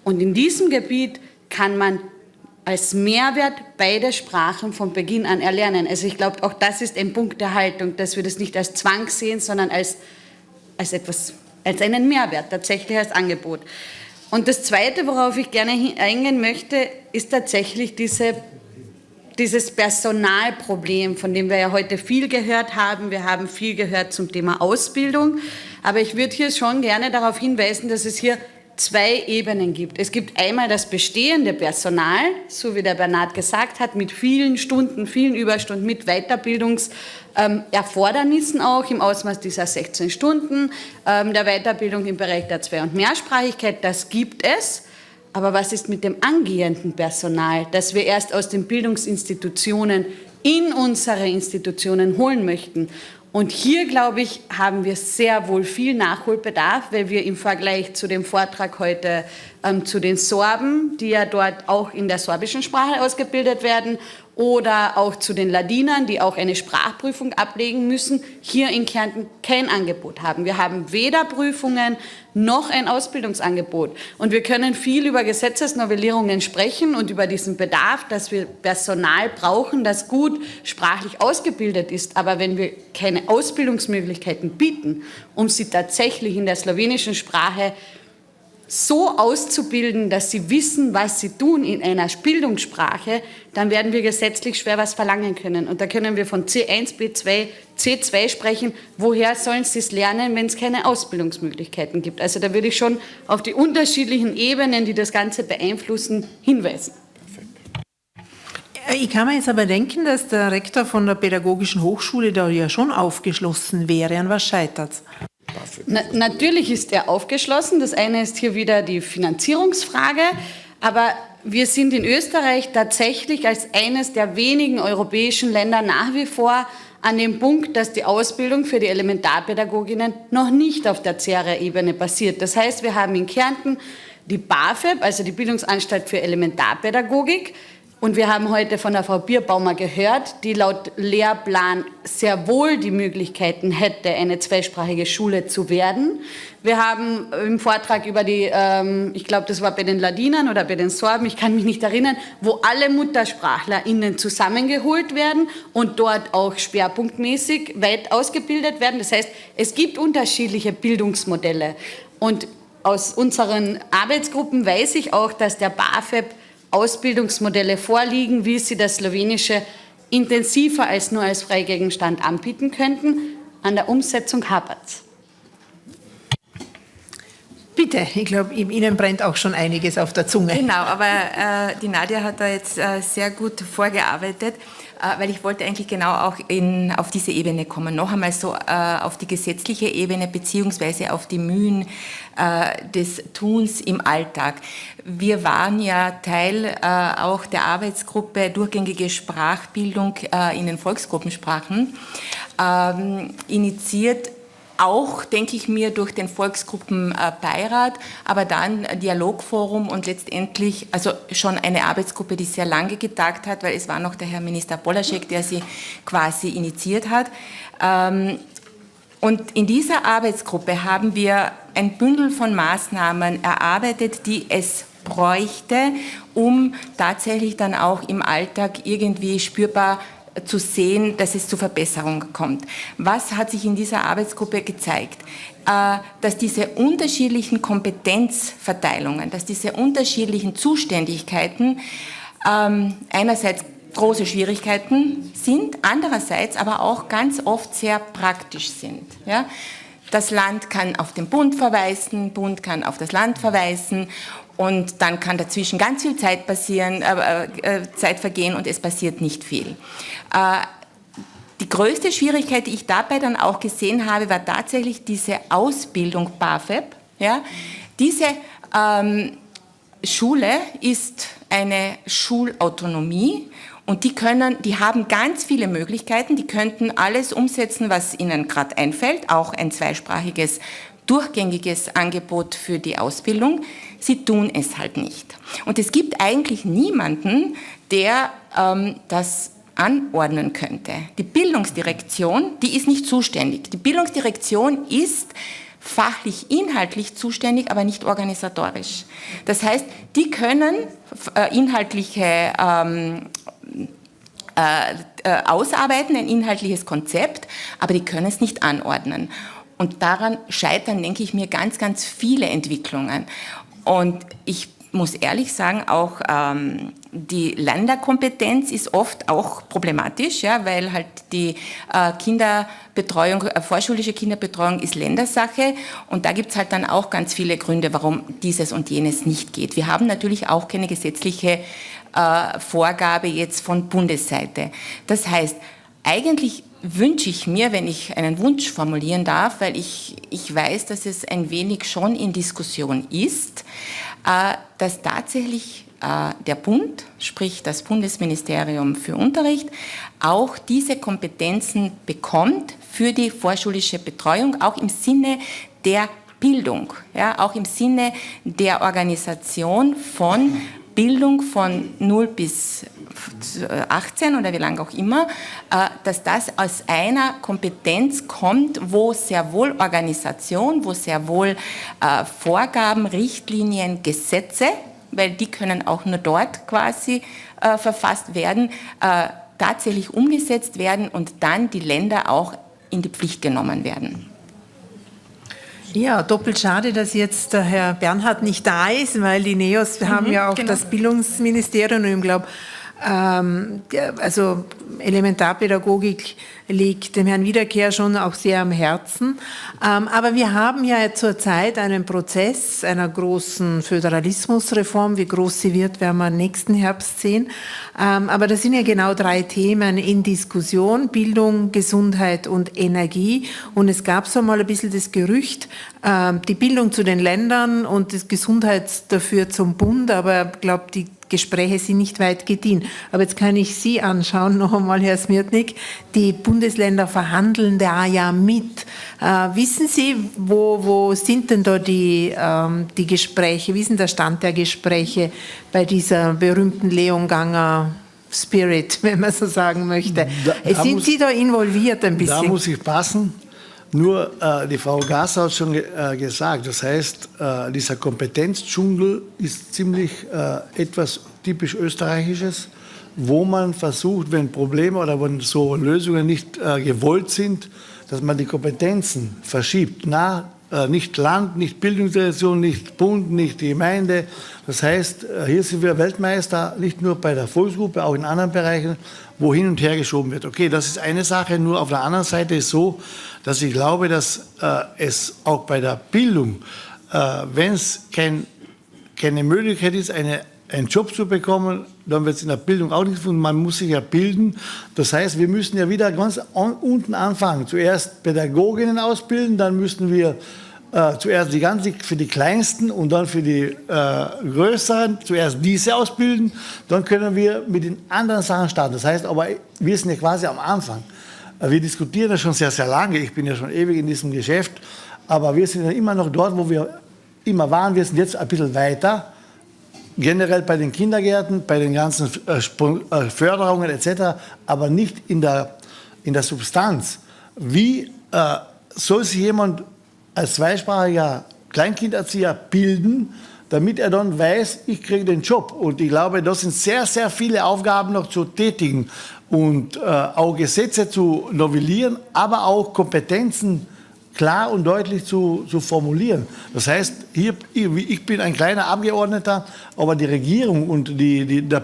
und in diesem Gebiet kann man als Mehrwert beide Sprachen von Beginn an erlernen. Also ich glaube, auch das ist ein Punkt der Haltung, dass wir das nicht als Zwang sehen, sondern als einen Mehrwert, tatsächlich als Angebot. Und das Zweite, worauf ich gerne eingehen möchte, ist tatsächlich dieses Personalproblem, von dem wir ja heute viel gehört haben. Wir haben viel gehört zum Thema Ausbildung, aber ich würde hier schon gerne darauf hinweisen, dass es hier 2 Ebenen gibt. Es gibt einmal das bestehende Personal, so wie der Bernhard gesagt hat, mit vielen Stunden, vielen Überstunden, mit Weiterbildungserfordernissen auch im Ausmaß dieser 16 Stunden, der Weiterbildung im Bereich der Zwei- und Mehrsprachigkeit, das gibt es. Aber was ist mit dem angehenden Personal, das wir erst aus den Bildungsinstitutionen in unsere Institutionen holen möchten? Und hier, glaube ich, haben wir sehr wohl viel Nachholbedarf, weil wir im Vergleich zu dem Vortrag heute zu den Sorben, die ja dort auch in der sorbischen Sprache ausgebildet werden, oder auch zu den Ladinern, die auch eine Sprachprüfung ablegen müssen, hier in Kärnten kein Angebot haben. Wir haben weder Prüfungen noch ein Ausbildungsangebot. Und wir können viel über Gesetzesnovellierungen sprechen und über diesen Bedarf, dass wir Personal brauchen, das gut sprachlich ausgebildet ist. Aber wenn wir keine Ausbildungsmöglichkeiten bieten, um sie tatsächlich in der slowenischen Sprache so auszubilden, dass sie wissen, was sie tun in einer Bildungssprache, dann werden wir gesetzlich schwer was verlangen können. Und da können wir von C1, B2, C2 sprechen. Woher sollen sie es lernen, wenn es keine Ausbildungsmöglichkeiten gibt? Also da würde ich schon auf die unterschiedlichen Ebenen, die das Ganze beeinflussen, hinweisen. Ich kann mir jetzt aber denken, dass der Rektor von der Pädagogischen Hochschule da ja schon aufgeschlossen wäre. An was scheitert es? Natürlich ist er aufgeschlossen. Das eine ist hier wieder die Finanzierungsfrage. Aber wir sind in Österreich tatsächlich als eines der wenigen europäischen Länder nach wie vor an dem Punkt, dass die Ausbildung für die Elementarpädagoginnen noch nicht auf tertiärer Ebene passiert. Das heißt, wir haben in Kärnten die BAföB, also die Bildungsanstalt für Elementarpädagogik. Und wir haben heute von der Frau Bierbaumer gehört, die laut Lehrplan sehr wohl die Möglichkeiten hätte, eine zweisprachige Schule zu werden. Wir haben im Vortrag über die, ich glaube, das war bei den Ladinern oder bei den Sorben, ich kann mich nicht erinnern, wo alle MuttersprachlerInnen zusammengeholt werden und dort auch schwerpunktmäßig weit ausgebildet werden. Das heißt, es gibt unterschiedliche Bildungsmodelle. Und aus unseren Arbeitsgruppen weiß ich auch, dass der BAföB Ausbildungsmodelle vorliegen, wie sie das Slowenische intensiver als nur als Freigegenstand anbieten könnten. An der Umsetzung hapert es. Bitte, ich glaube, Ihnen brennt auch schon einiges auf der Zunge. Genau, aber die Nadja hat da jetzt sehr gut vorgearbeitet, weil ich wollte eigentlich genau auch auf diese Ebene kommen. Noch einmal so auf die gesetzliche Ebene beziehungsweise auf die Mühen des Tuns im Alltag. Wir waren ja Teil auch der Arbeitsgruppe Durchgängige Sprachbildung in den Volksgruppensprachen, initiiert auch, denke ich mir, durch den Volksgruppenbeirat, aber dann Dialogforum und letztendlich, also schon eine Arbeitsgruppe, die sehr lange getagt hat, weil es war noch der Herr Minister Polaschek, der sie quasi initiiert hat. Und in dieser Arbeitsgruppe haben wir ein Bündel von Maßnahmen erarbeitet, die es bräuchte, um tatsächlich dann auch im Alltag irgendwie spürbar zu sehen, dass es zu Verbesserungen kommt. Was hat sich in dieser Arbeitsgruppe gezeigt? Dass diese unterschiedlichen Kompetenzverteilungen, dass diese unterschiedlichen Zuständigkeiten einerseits große Schwierigkeiten sind, andererseits aber auch ganz oft sehr praktisch sind. Ja? Das Land kann auf den Bund verweisen, Bund kann auf das Land verweisen und dann kann dazwischen ganz viel Zeit vergehen und es passiert nicht viel. Die größte Schwierigkeit, die ich dabei dann auch gesehen habe, war tatsächlich diese Ausbildung BAföB. Ja? Diese Schule ist eine Schulautonomie und die haben ganz viele Möglichkeiten, die könnten alles umsetzen, was ihnen gerade einfällt, auch ein zweisprachiges, durchgängiges Angebot für die Ausbildung. Sie tun es halt nicht. Und es gibt eigentlich niemanden, der das anordnen könnte. Die Bildungsdirektion, die ist nicht zuständig. Die Bildungsdirektion ist fachlich, inhaltlich zuständig, aber nicht organisatorisch. Das heißt, die können inhaltliche ausarbeiten, ein inhaltliches Konzept, aber die können es nicht anordnen. Und daran scheitern, denke ich mir, ganz, ganz viele Entwicklungen. Und ich muss ehrlich sagen, auch die Länderkompetenz ist oft auch problematisch, ja, weil halt die Kinderbetreuung, vorschulische Kinderbetreuung ist Ländersache und da gibt es halt dann auch ganz viele Gründe, warum dieses und jenes nicht geht. Wir haben natürlich auch keine gesetzliche Vorgabe jetzt von Bundesseite. Das heißt, eigentlich wünsche ich mir, wenn ich einen Wunsch formulieren darf, weil ich weiß, dass es ein wenig schon in Diskussion ist, dass tatsächlich der Bund, sprich das Bundesministerium für Unterricht, auch diese Kompetenzen bekommt für die vorschulische Betreuung, auch im Sinne der Bildung, ja, auch im Sinne der Organisation von Bildung von 0 bis 18 oder wie lange auch immer, dass das aus einer Kompetenz kommt, wo sehr wohl Organisation, wo sehr wohl Vorgaben, Richtlinien, Gesetze, weil die können auch nur dort quasi verfasst werden, tatsächlich umgesetzt werden und dann die Länder auch in die Pflicht genommen werden. Ja, doppelt schade, dass jetzt der Herr Bernhard nicht da ist, weil die NEOS haben ja auch das Bildungsministerium und ich glaube, also Elementarpädagogik liegt dem Herrn Wiederkehr schon auch sehr am Herzen. Aber wir haben ja zurzeit einen Prozess einer großen Föderalismusreform. Wie groß sie wird, werden wir nächsten Herbst sehen. Aber das sind ja genau 3 Themen in Diskussion: Bildung, Gesundheit und Energie. Und es gab so mal ein bisschen das Gerücht, die Bildung zu den Ländern und das Gesundheit dafür zum Bund. Aber ich glaube, die Gespräche sind nicht weit gediehen. Aber jetzt kann ich Sie anschauen, noch einmal, Herr Smirtnik. Die Bundesländer verhandeln da ja mit. Wissen Sie, wo sind denn da die Gespräche? Wie ist denn der Stand der Gespräche bei dieser berühmten Leonganger Spirit, wenn man so sagen möchte? Sind Sie da involviert ein bisschen? Da muss ich passen. Nur die Frau Gasser hat schon gesagt, das heißt, dieser Kompetenzdschungel ist ziemlich etwas typisch Österreichisches, wo man versucht, wenn Probleme oder wenn so Lösungen nicht gewollt sind, dass man die Kompetenzen verschiebt. Nicht Land, nicht Bildungsdirektion, nicht Bund, nicht die Gemeinde. Das heißt, hier sind wir Weltmeister, nicht nur bei der Volksgruppe, auch in anderen Bereichen, wo hin und her geschoben wird. Okay, das ist eine Sache, nur auf der anderen Seite ist so, dass ich glaube, dass es auch bei der Bildung, wenn es keine Möglichkeit ist, einen Job zu bekommen, dann wird es in der Bildung auch nicht gefunden. Man muss sich ja bilden. Das heißt, wir müssen ja wieder ganz unten anfangen. Zuerst Pädagoginnen ausbilden, dann müssen wir zuerst für die Kleinsten und dann für die Größeren zuerst diese ausbilden. Dann können wir mit den anderen Sachen starten. Das heißt aber, wir sind ja quasi am Anfang. Wir diskutieren das schon sehr, sehr lange. Ich bin ja schon ewig in diesem Geschäft. Aber wir sind ja immer noch dort, wo wir immer waren. Wir sind jetzt ein bisschen weiter. Generell bei den Kindergärten, bei den ganzen Förderungen etc., aber nicht in der Substanz. Wie soll sich jemand als zweisprachiger Kleinkinderzieher bilden, damit er dann weiß, ich kriege den Job? Und ich glaube, das sind sehr, sehr viele Aufgaben noch zu tätigen und auch Gesetze zu novellieren, aber auch Kompetenzen klar und deutlich zu formulieren. Das heißt, ich bin ein kleiner Abgeordneter, aber die Regierung und der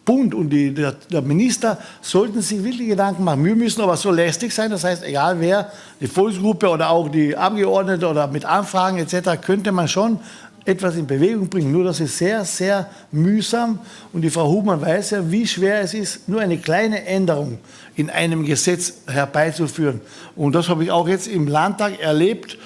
Bund und der Minister sollten sich wirklich Gedanken machen. Wir müssen aber so lästig sein, das heißt, egal wer, die Volksgruppe oder auch die Abgeordnete oder mit Anfragen etc., könnte man schon etwas in Bewegung bringen. Nur das ist sehr, sehr mühsam und die Frau Hubmann weiß ja, wie schwer es ist, nur eine kleine Änderung in einem Gesetz herbeizuführen. Und das habe ich auch jetzt im Landtag erlebt.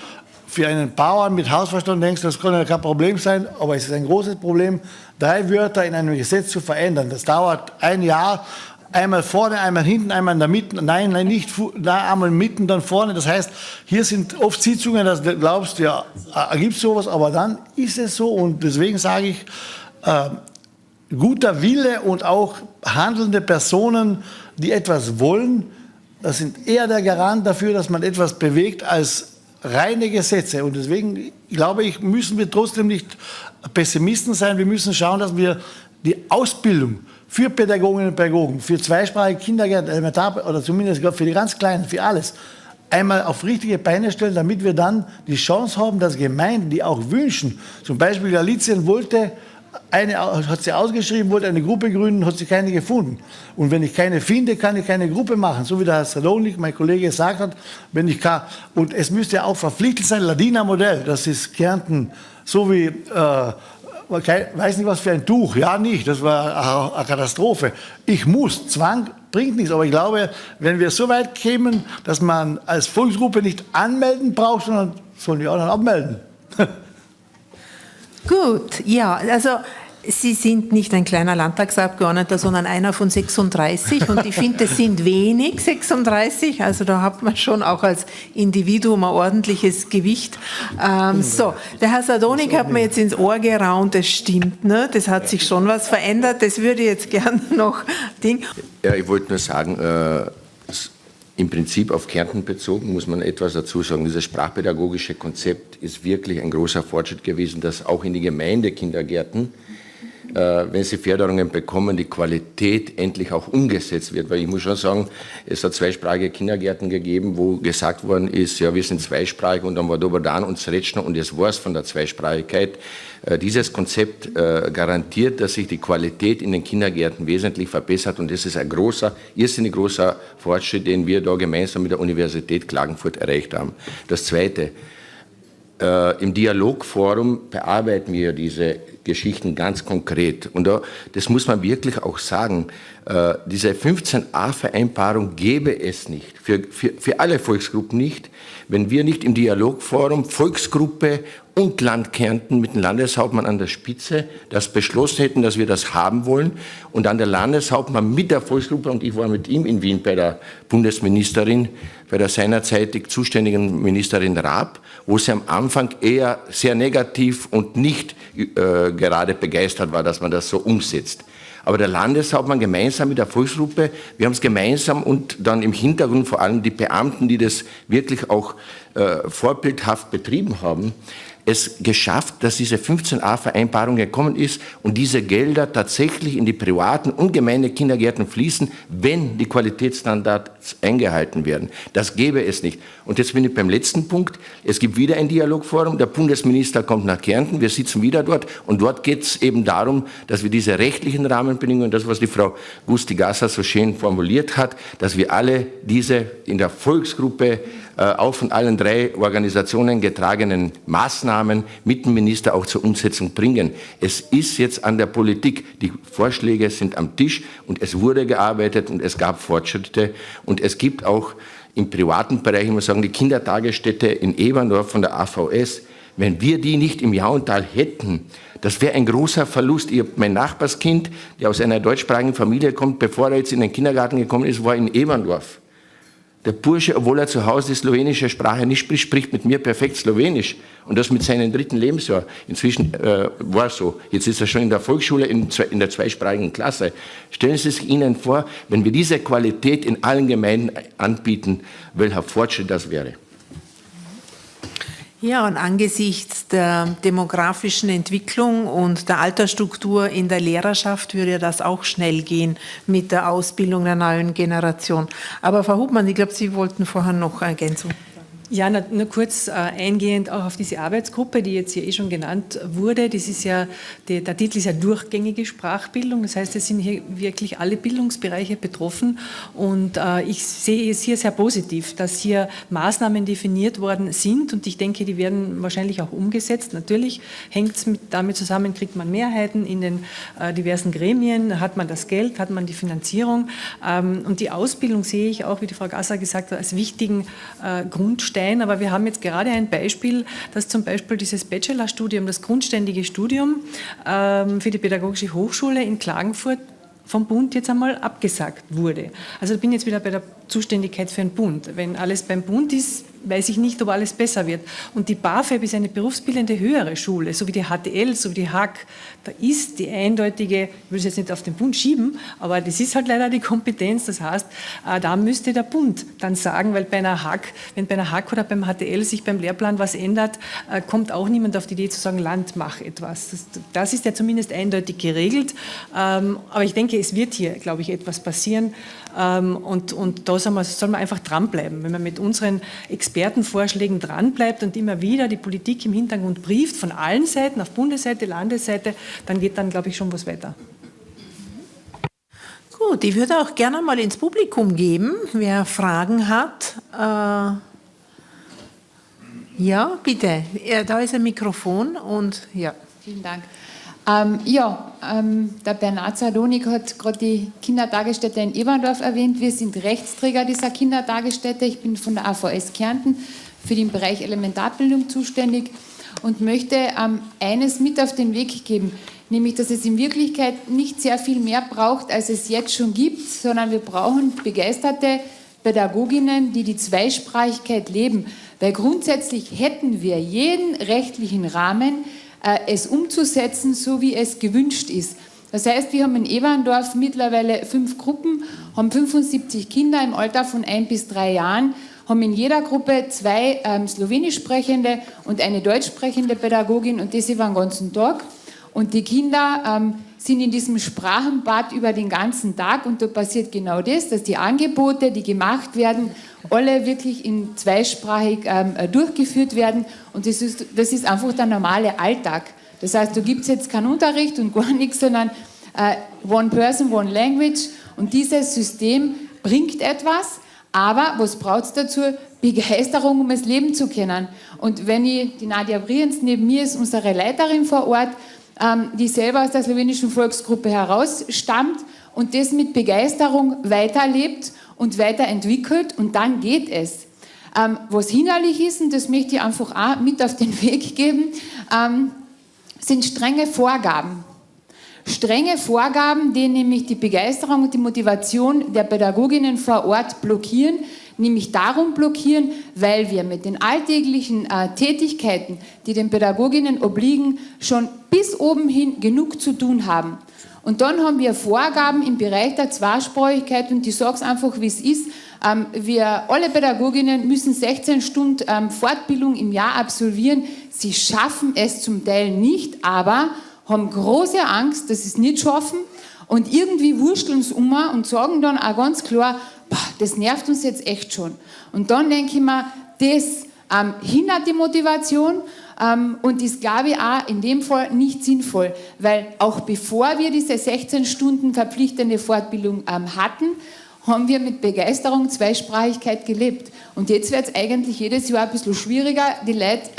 Für einen Bauern mit Hausverstand denkst du, das kann ja kein Problem sein, aber es ist ein großes Problem, 3 Wörter in einem Gesetz zu verändern. Das dauert ein Jahr, einmal vorne, einmal hinten, einmal in der Mitte. Nein, nicht einmal mitten, dann vorne. Das heißt, hier sind oft Sitzungen, dass du glaubst, ja, gibt es sowas, aber dann ist es so. Und deswegen sage ich, guter Wille und auch handelnde Personen, die etwas wollen, das sind eher der Garant dafür, dass man etwas bewegt, als reine Gesetze. Und deswegen glaube ich, müssen wir trotzdem nicht Pessimisten sein. Wir müssen schauen, dass wir die Ausbildung für Pädagoginnen und Pädagogen, für zweisprachige Kindergärten, Elementar oder zumindest für die ganz Kleinen, für alles, einmal auf richtige Beine stellen, damit wir dann die Chance haben, dass Gemeinden, die auch wünschen, zum Beispiel Galizien wollte, hat sie ausgeschrieben, wollte eine Gruppe gründen, hat sie keine gefunden. Und wenn ich keine finde, kann ich keine Gruppe machen. So wie der Herr Stradonik, mein Kollege, gesagt hat, wenn ich kann. Und es müsste auch verpflichtend sein, Ladina-Modell, das ist Kärnten, so wie, weiß nicht was für ein Tuch, ja nicht, das war eine Katastrophe. Ich muss, Zwang bringt nichts, aber ich glaube, wenn wir so weit kämen, dass man als Volksgruppe nicht anmelden braucht, sondern sollen die anderen abmelden. Gut, ja, also Sie sind nicht ein kleiner Landtagsabgeordneter, sondern einer von 36 und ich finde, es sind wenig 36, also da hat man schon auch als Individuum ein ordentliches Gewicht. So, der Herr Stradonik hat mir jetzt ins Ohr geraunt, das stimmt, ne? Das hat sich schon was verändert, das würde ich jetzt gern noch Ja, ich wollte nur sagen, im Prinzip auf Kärnten bezogen muss man etwas dazu sagen. Dieses sprachpädagogische Konzept ist wirklich ein großer Fortschritt gewesen, dass auch in die Gemeindekindergärten, wenn sie Förderungen bekommen, die Qualität endlich auch umgesetzt wird. Weil ich muss schon sagen, es hat zweisprachige Kindergärten gegeben, wo gesagt worden ist, ja, wir sind zweisprachig und dann war Doberdan und Sretschner und das war's von der Zweisprachigkeit. Dieses Konzept garantiert, dass sich die Qualität in den Kindergärten wesentlich verbessert und das ist ein irrsinnig großer Fortschritt, den wir da gemeinsam mit der Universität Klagenfurt erreicht haben. Das Zweite, im Dialogforum bearbeiten wir diese Geschichten ganz konkret. Und das muss man wirklich auch sagen, diese 15a-Vereinbarung gäbe es nicht, für alle Volksgruppen nicht, wenn wir nicht im Dialogforum Volksgruppe und Land Kärnten mit dem Landeshauptmann an der Spitze das beschlossen hätten, dass wir das haben wollen und dann der Landeshauptmann mit der Volksgruppe und ich war mit ihm in Wien bei der Bundesministerin, bei der seinerzeitig zuständigen Ministerin Raab, wo sie am Anfang eher sehr negativ und nicht gerade begeistert war, dass man das so umsetzt. Aber der Landeshauptmann gemeinsam mit der Volksgruppe, wir haben es gemeinsam und dann im Hintergrund vor allem die Beamten, die das wirklich auch vorbildhaft betrieben haben, es geschafft, dass diese 15a-Vereinbarung gekommen ist und diese Gelder tatsächlich in die privaten und Gemeindekindergärten fließen, wenn die Qualitätsstandards eingehalten werden. Das gäbe es nicht. Und jetzt bin ich beim letzten Punkt. Es gibt wieder ein Dialogforum. Der Bundesminister kommt nach Kärnten. Wir sitzen wieder dort. Und dort geht es eben darum, dass wir diese rechtlichen Rahmenbedingungen, das, was die Frau Gusti-Gasser so schön formuliert hat, dass wir alle diese in der Volksgruppe auch von allen drei Organisationen getragenen Maßnahmen mit dem Minister auch zur Umsetzung bringen. Es ist jetzt an der Politik, die Vorschläge sind am Tisch und es wurde gearbeitet und es gab Fortschritte und es gibt auch im privaten Bereich, ich muss sagen, die Kindertagesstätte in Eberndorf von der AVS, wenn wir die nicht im Jauental hätten, das wäre ein großer Verlust. Mein Nachbarskind, der aus einer deutschsprachigen Familie kommt, bevor er jetzt in den Kindergarten gekommen ist, war in Eberndorf. Der Bursche, obwohl er zu Hause die slowenische Sprache nicht spricht, spricht mit mir perfekt Slowenisch. Und das mit seinem 3. Lebensjahr. Inzwischen war es so. Jetzt ist er schon in der Volksschule in der zweisprachigen Klasse. Stellen Sie sich Ihnen vor, wenn wir diese Qualität in allen Gemeinden anbieten, welcher Fortschritt das wäre. Ja, und angesichts der demografischen Entwicklung und der Altersstruktur in der Lehrerschaft würde das auch schnell gehen mit der Ausbildung der neuen Generation. Aber Frau Hubmann, ich glaube, Sie wollten vorher noch eine Ergänzung. Ja, nur kurz eingehend auch auf diese Arbeitsgruppe, die jetzt hier schon genannt wurde. Das ist ja, der Titel ist ja durchgängige Sprachbildung. Das heißt, es sind hier wirklich alle Bildungsbereiche betroffen. Und ich sehe es hier sehr positiv, dass hier Maßnahmen definiert worden sind. Und ich denke, die werden wahrscheinlich auch umgesetzt. Natürlich hängt es damit zusammen, kriegt man Mehrheiten in den diversen Gremien, hat man das Geld, hat man die Finanzierung. Und die Ausbildung sehe ich auch, wie die Frau Gasser gesagt hat, als wichtigen Grundstein. Aber wir haben jetzt gerade ein Beispiel, dass zum Beispiel dieses Bachelorstudium, das grundständige Studium für die Pädagogische Hochschule in Klagenfurt vom Bund jetzt einmal abgesagt wurde. Also ich bin jetzt wieder bei der Zuständigkeit für den Bund. Wenn alles beim Bund ist, weiß ich nicht, ob alles besser wird. Und die BAföG ist eine berufsbildende höhere Schule, so wie die HTL, so wie die HAK. Da ist die eindeutige, ich will es jetzt nicht auf den Bund schieben, aber das ist halt leider die Kompetenz. Das heißt, da müsste der Bund dann sagen, weil bei einer HAK, wenn bei einer HAK oder beim HTL sich beim Lehrplan was ändert, kommt auch niemand auf die Idee zu sagen, Land, mach etwas. Das ist ja zumindest eindeutig geregelt. Aber ich denke, es wird hier, glaube ich, etwas passieren. Und da soll man einfach dranbleiben. Wenn man mit unseren Expertenvorschlägen dranbleibt und immer wieder die Politik im Hintergrund brieft, von allen Seiten, auf Bundesseite, Landesseite, dann geht dann, glaube ich, schon was weiter. Gut, ich würde auch gerne mal ins Publikum geben, wer Fragen hat. Ja, bitte. Da ist ein Mikrofon und ja. Vielen Dank. Der Bernhard Sardonik hat gerade die Kindertagesstätte in Eberndorf erwähnt. Wir sind Rechtsträger dieser Kindertagesstätte. Ich bin von der AVS Kärnten für den Bereich Elementarbildung zuständig und möchte eines mit auf den Weg geben, nämlich, dass es in Wirklichkeit nicht sehr viel mehr braucht, als es jetzt schon gibt, sondern wir brauchen begeisterte Pädagoginnen, die die Zweisprachigkeit leben. Weil grundsätzlich hätten wir jeden rechtlichen Rahmen, es umzusetzen, so wie es gewünscht ist. Das heißt, wir haben in Eberndorf mittlerweile 5 Gruppen, haben 75 Kinder im Alter von 1 bis 3 Jahren, haben in jeder Gruppe 2 slowenisch sprechende und eine deutsch sprechende Pädagogin und das über den ganzen Tag. Und die Kinder sind in diesem Sprachenbad über den ganzen Tag und da passiert genau das, dass die Angebote, die gemacht werden, alle wirklich in zweisprachig durchgeführt werden und das ist einfach der normale Alltag. Das heißt, da gibt es jetzt keinen Unterricht und gar nichts, sondern one person, one language und dieses System bringt etwas, aber was braucht es dazu? Begeisterung, um es leben zu können. Und wenn die Nadia Brienz neben mir ist, unsere Leiterin vor Ort, die selber aus der slowenischen Volksgruppe herausstammt und das mit Begeisterung weiterlebt und weiterentwickelt und dann geht es. Was hinderlich ist, und das möchte ich einfach auch mit auf den Weg geben, sind strenge Vorgaben. Strenge Vorgaben, die nämlich die Begeisterung und die Motivation der Pädagoginnen vor Ort blockieren, nämlich darum blockieren, weil wir mit den alltäglichen Tätigkeiten, die den Pädagoginnen obliegen, schon bis oben hin genug zu tun haben. Und dann haben wir Vorgaben im Bereich der Zweisprachigkeit und ich sage es einfach, wie es ist. Wir alle Pädagoginnen müssen 16 Stunden Fortbildung im Jahr absolvieren. Sie schaffen es zum Teil nicht, aber haben große Angst, dass sie es nicht schaffen und irgendwie wursteln es um und sagen dann auch ganz klar, das nervt uns jetzt echt schon. Und dann denke ich mir, das hindert die Motivation und ist, glaube ich, auch in dem Fall nicht sinnvoll, weil auch bevor wir diese 16 Stunden verpflichtende Fortbildung hatten, haben wir mit Begeisterung Zweisprachigkeit gelebt. Und jetzt wird es eigentlich jedes Jahr ein bisschen schwieriger, die Leute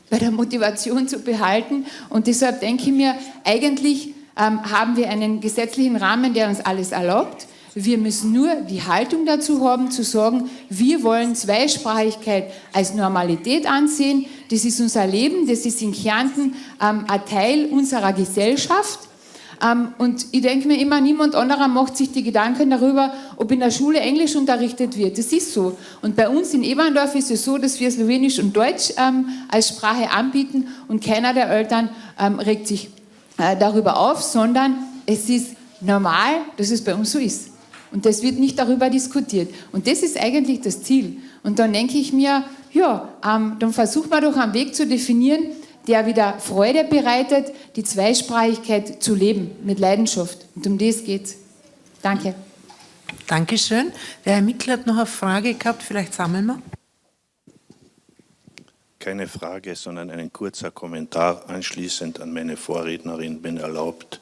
bei der Motivation zu behalten. Und deshalb denke ich mir, eigentlich haben wir einen gesetzlichen Rahmen, der uns alles erlaubt. Wir müssen nur die Haltung dazu haben, zu sagen, wir wollen Zweisprachigkeit als Normalität ansehen. Das ist unser Leben, das ist in Kärnten ein Teil unserer Gesellschaft. Und ich denke mir immer, niemand anderer macht sich die Gedanken darüber, ob in der Schule Englisch unterrichtet wird. Das ist so. Und bei uns in Eberndorf ist es so, dass wir Slowenisch und Deutsch als Sprache anbieten und keiner der Eltern regt sich darüber auf, sondern es ist normal, dass es bei uns so ist. Und das wird nicht darüber diskutiert. Und das ist eigentlich das Ziel. Und dann denke ich mir, ja, dann versucht man doch einen Weg zu definieren, der wieder Freude bereitet, die Zweisprachigkeit zu leben, mit Leidenschaft. Und um das geht's. Danke. Dankeschön. Der Herr Mikl hat noch eine Frage gehabt, vielleicht sammeln wir. Keine Frage, sondern ein kurzer Kommentar anschließend an meine Vorrednerin, wenn erlaubt.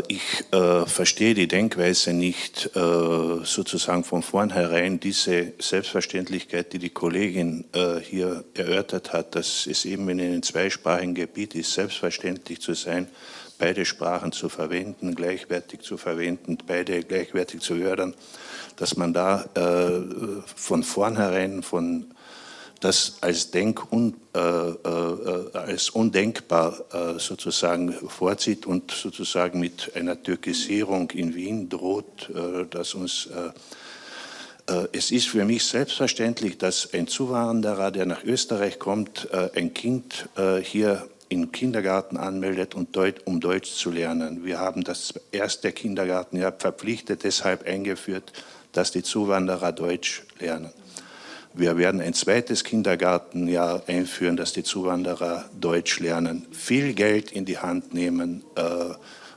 Ich verstehe die Denkweise nicht, sozusagen von vornherein diese Selbstverständlichkeit, die die Kollegin hier erörtert hat, dass es eben in einem zweisprachigen Gebiet ist, selbstverständlich zu sein, beide Sprachen zu verwenden, gleichwertig zu verwenden, beide gleichwertig zu fördern, dass man da von vornherein das als undenkbar sozusagen vorzieht und sozusagen mit einer Türkisierung in Wien droht, dass uns Es ist für mich selbstverständlich, dass ein Zuwanderer, der nach Österreich kommt, ein Kind hier im Kindergarten anmeldet, um Deutsch zu lernen. Wir haben das erste Kindergartenjahr verpflichtet deshalb eingeführt, dass die Zuwanderer Deutsch lernen. Wir werden ein zweites Kindergartenjahr einführen, dass die Zuwanderer Deutsch lernen, viel Geld in die Hand nehmen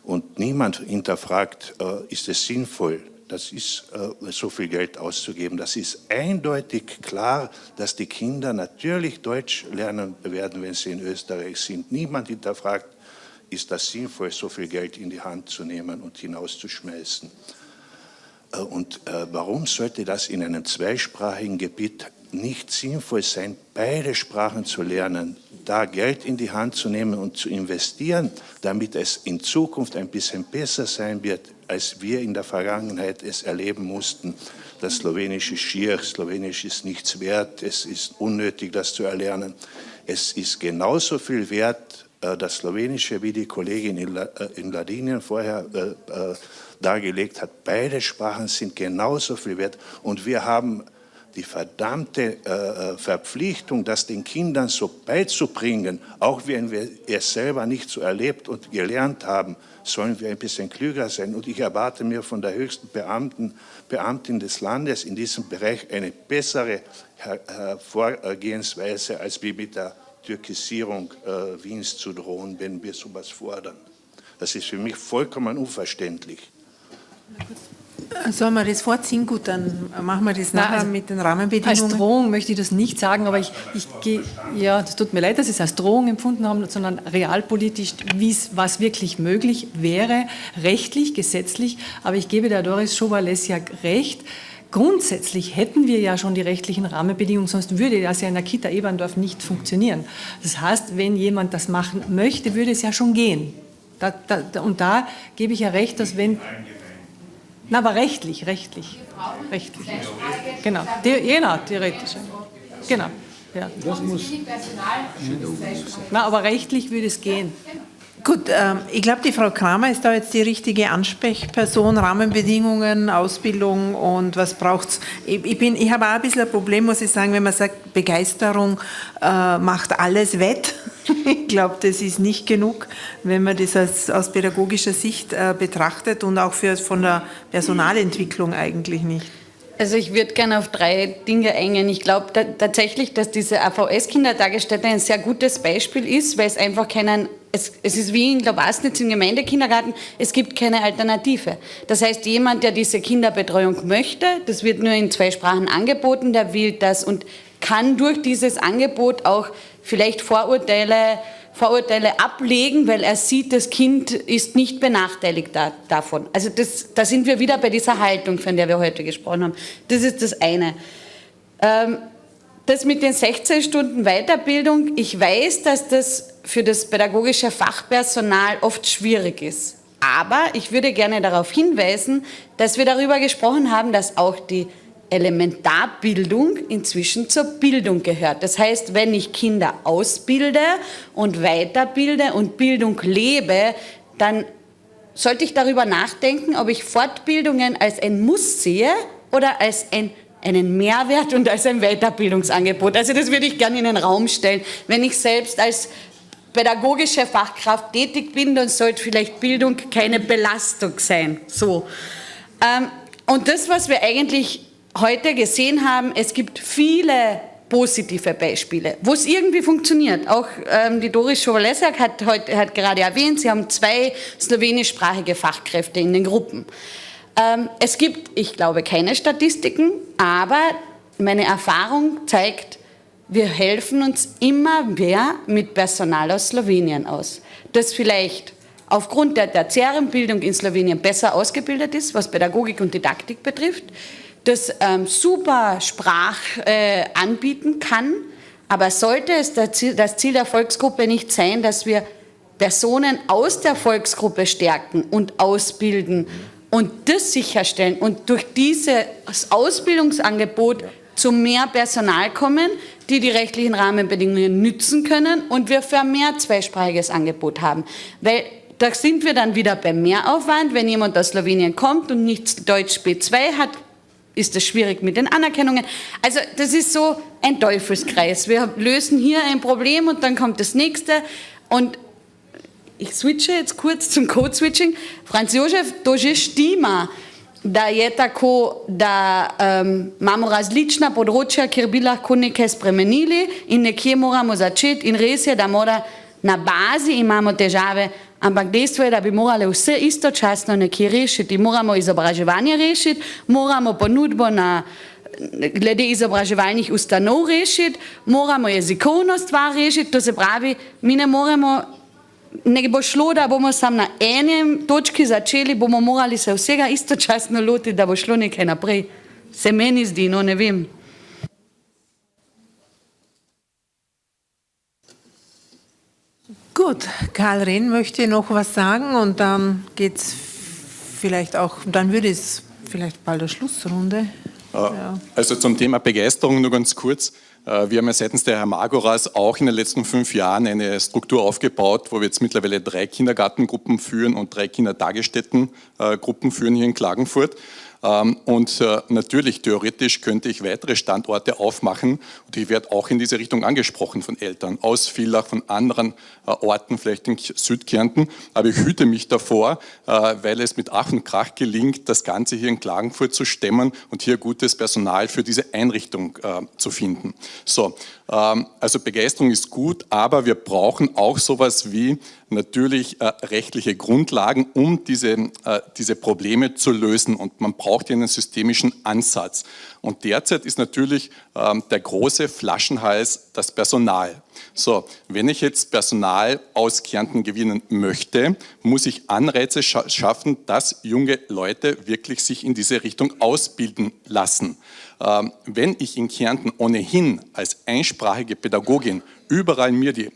und niemand hinterfragt, ist es sinnvoll, so viel Geld auszugeben. Das ist eindeutig klar, dass die Kinder natürlich Deutsch lernen werden, wenn sie in Österreich sind. Niemand hinterfragt, ist das sinnvoll, so viel Geld in die Hand zu nehmen und hinauszuschmeißen. Und warum sollte das in einem zweisprachigen Gebiet nicht sinnvoll sein, beide Sprachen zu lernen, da Geld in die Hand zu nehmen und zu investieren, damit es in Zukunft ein bisschen besser sein wird, als wir in der Vergangenheit es erleben mussten. Das Slowenisch ist schier, Slowenisch ist nichts wert, es ist unnötig, das zu erlernen. Es ist genauso viel wert, das Slowenische, wie die Kollegin in Ladinien vorher dargelegt hat. Beide Sprachen sind genauso viel wert und wir haben die verdammte Verpflichtung, das den Kindern so beizubringen, auch wenn wir es selber nicht so erlebt und gelernt haben, sollen wir ein bisschen klüger sein. Und ich erwarte mir von der höchsten Beamtin des Landes in diesem Bereich eine bessere Vorgehensweise, als wie mit der Türkisierung Wiens zu drohen, wenn wir sowas fordern. Das ist für mich vollkommen unverständlich. Sollen wir das vorziehen? Gut, dann machen wir das nachher mit den Rahmenbedingungen. Als Drohung möchte ich das nicht sagen, aber ich gehe, ja, das tut mir leid, dass Sie es als Drohung empfunden haben, sondern realpolitisch, was wirklich möglich wäre, rechtlich, gesetzlich. Aber ich gebe der Doris Schober-Lesiak recht. Grundsätzlich hätten wir ja schon die rechtlichen Rahmenbedingungen, sonst würde das ja in der Kita Eberndorf nicht funktionieren. Das heißt, wenn jemand das machen möchte, würde es ja schon gehen. Und da gebe ich ja recht, dass wenn... Na, aber rechtlich. Genau, genau, theoretisch. Genau, ja. Das muss. Na, aber rechtlich würde es gehen. Gut, ich glaube, die Frau Kramer ist da jetzt die richtige Ansprechperson, Rahmenbedingungen, Ausbildung und was braucht's. Ich habe auch ein bisschen ein Problem, muss ich sagen, wenn man sagt, Begeisterung macht alles wett. Ich glaube, das ist nicht genug, wenn man das aus pädagogischer Sicht betrachtet und auch von der Personalentwicklung eigentlich nicht. Also ich würde gerne auf 3 Dinge eingehen. Ich glaube tatsächlich, dass diese AVS-Kindertagesstätte ein sehr gutes Beispiel ist, weil es einfach es ist wie in Glaubasnitz im Gemeindekindergarten, es gibt keine Alternative. Das heißt, jemand, der diese Kinderbetreuung möchte, das wird nur in 2 Sprachen angeboten, der will das und kann durch dieses Angebot auch vielleicht Vorurteile ablegen, weil er sieht, das Kind ist nicht benachteiligt davon. Also da sind wir wieder bei dieser Haltung, von der wir heute gesprochen haben. Das ist das eine. Das mit den 16 Stunden Weiterbildung, ich weiß, dass das für das pädagogische Fachpersonal oft schwierig ist. Aber ich würde gerne darauf hinweisen, dass wir darüber gesprochen haben, dass auch die Elementarbildung inzwischen zur Bildung gehört. Das heißt, wenn ich Kinder ausbilde und weiterbilde und Bildung lebe, dann sollte ich darüber nachdenken, ob ich Fortbildungen als ein Muss sehe oder als einen Mehrwert und als ein Weiterbildungsangebot. Also das würde ich gerne in den Raum stellen. Wenn ich selbst als pädagogische Fachkraft tätig bin, dann sollte vielleicht Bildung keine Belastung sein. So. Und das, was wir eigentlich heute gesehen haben, es gibt viele positive Beispiele, wo es irgendwie funktioniert. Auch die Doris Schober-Lesiak hat gerade erwähnt, sie haben 2 slowenischsprachige Fachkräfte in den Gruppen. Es gibt, ich glaube, keine Statistiken, aber meine Erfahrung zeigt, wir helfen uns immer mehr mit Personal aus Slowenien aus, das vielleicht aufgrund der tertiären Bildung in Slowenien besser ausgebildet ist, was Pädagogik und Didaktik betrifft, das super Sprach anbieten kann, aber sollte es das Ziel der Volksgruppe nicht sein, dass wir Personen aus der Volksgruppe stärken und ausbilden und das sicherstellen und durch dieses Ausbildungsangebot zu mehr Personal kommen, die rechtlichen Rahmenbedingungen nützen können und wir für mehr zweisprachiges Angebot haben. Weil da sind wir dann wieder beim Mehraufwand, wenn jemand aus Slowenien kommt und nicht Deutsch B2 hat, ist es schwierig mit den Anerkennungen. Also das ist so ein Teufelskreis. Wir lösen hier ein Problem und dann kommt das nächste. Und ich switche jetzt kurz zum Code-Switching. Franz Josef, to že štima, da je tako, da imamo različna področja, kjer bi lahko nekaj spremenili in nekje moramo začeti in res je, da mora na bazi imamo težave, ampak dejstvo je, da bi morali vse istočasno nekje rešiti. Moramo izobraževanje rešiti, moramo ponudbo glede izobraževalnih ustanov rešiti, moramo jezikovno stvar rešiti, to se pravi, mi ne moremo, ne bo šlo, da bomo samo na enem točki začeli, bomo morali se vsega istočasno lotiti, da bo šlo nekaj naprej. Se meni zdi, no ne vem. Gut, Karl Rehn möchte noch was sagen und dann geht's vielleicht auch, dann würde es vielleicht bald eine Schlussrunde. Ja. Also zum Thema Begeisterung nur ganz kurz. Wir haben ja seitens der Hermagoras auch in den letzten 5 Jahren eine Struktur aufgebaut, wo wir jetzt mittlerweile 3 Kindergartengruppen führen und 3 Kindertagesstättengruppen führen hier in Klagenfurt. Und natürlich, theoretisch könnte ich weitere Standorte aufmachen und ich werde auch in diese Richtung angesprochen von Eltern aus Villach, von anderen Orten, vielleicht in Südkärnten. Aber ich hüte mich davor, weil es mit Ach und Krach gelingt, das Ganze hier in Klagenfurt zu stemmen und hier gutes Personal für diese Einrichtung zu finden. So, also Begeisterung ist gut, aber wir brauchen auch sowas wie natürlich rechtliche Grundlagen, um diese Probleme zu lösen. Und man braucht hier einen systemischen Ansatz. Und derzeit ist natürlich der große Flaschenhals das Personal. So, wenn ich jetzt Personal aus Kärnten gewinnen möchte, muss ich Anreize schaffen, dass junge Leute wirklich sich in diese Richtung ausbilden lassen. Wenn ich in Kärnten ohnehin als einsprachige Pädagogin überall mir die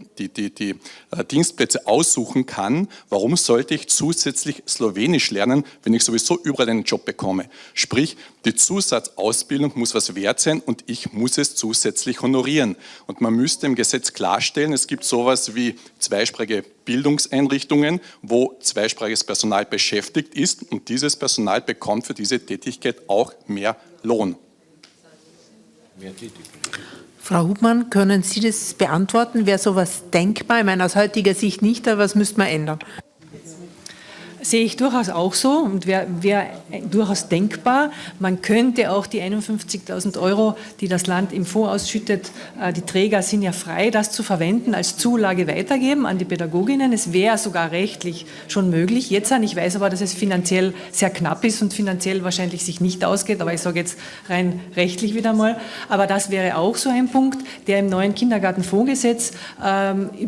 Dienstplätze aussuchen kann, warum sollte ich zusätzlich Slowenisch lernen, wenn ich sowieso überall einen Job bekomme? Sprich, die Zusatzausbildung muss was wert sein und ich muss es zusätzlich honorieren. Und man müsste im Gesetz klarstellen, es gibt sowas wie zweisprachige Bildungseinrichtungen, wo zweisprachiges Personal beschäftigt ist und dieses Personal bekommt für diese Tätigkeit auch mehr Lohn. Frau Hubmann, können Sie das beantworten? Wäre sowas denkbar? Ich meine, aus heutiger Sicht nicht, aber was müsste man ändern? Sehe ich durchaus auch so und wäre durchaus denkbar. Man könnte auch die 51.000 €, die das Land im Fonds ausschüttet, die Träger sind ja frei, das zu verwenden, als Zulage weitergeben an die Pädagoginnen. Es wäre sogar rechtlich schon möglich. Jetzt ich weiß aber, dass es finanziell sehr knapp ist und finanziell wahrscheinlich sich nicht ausgeht, aber ich sage jetzt rein rechtlich wieder mal. Aber das wäre auch so ein Punkt, der im neuen Kindergartenfondsgesetz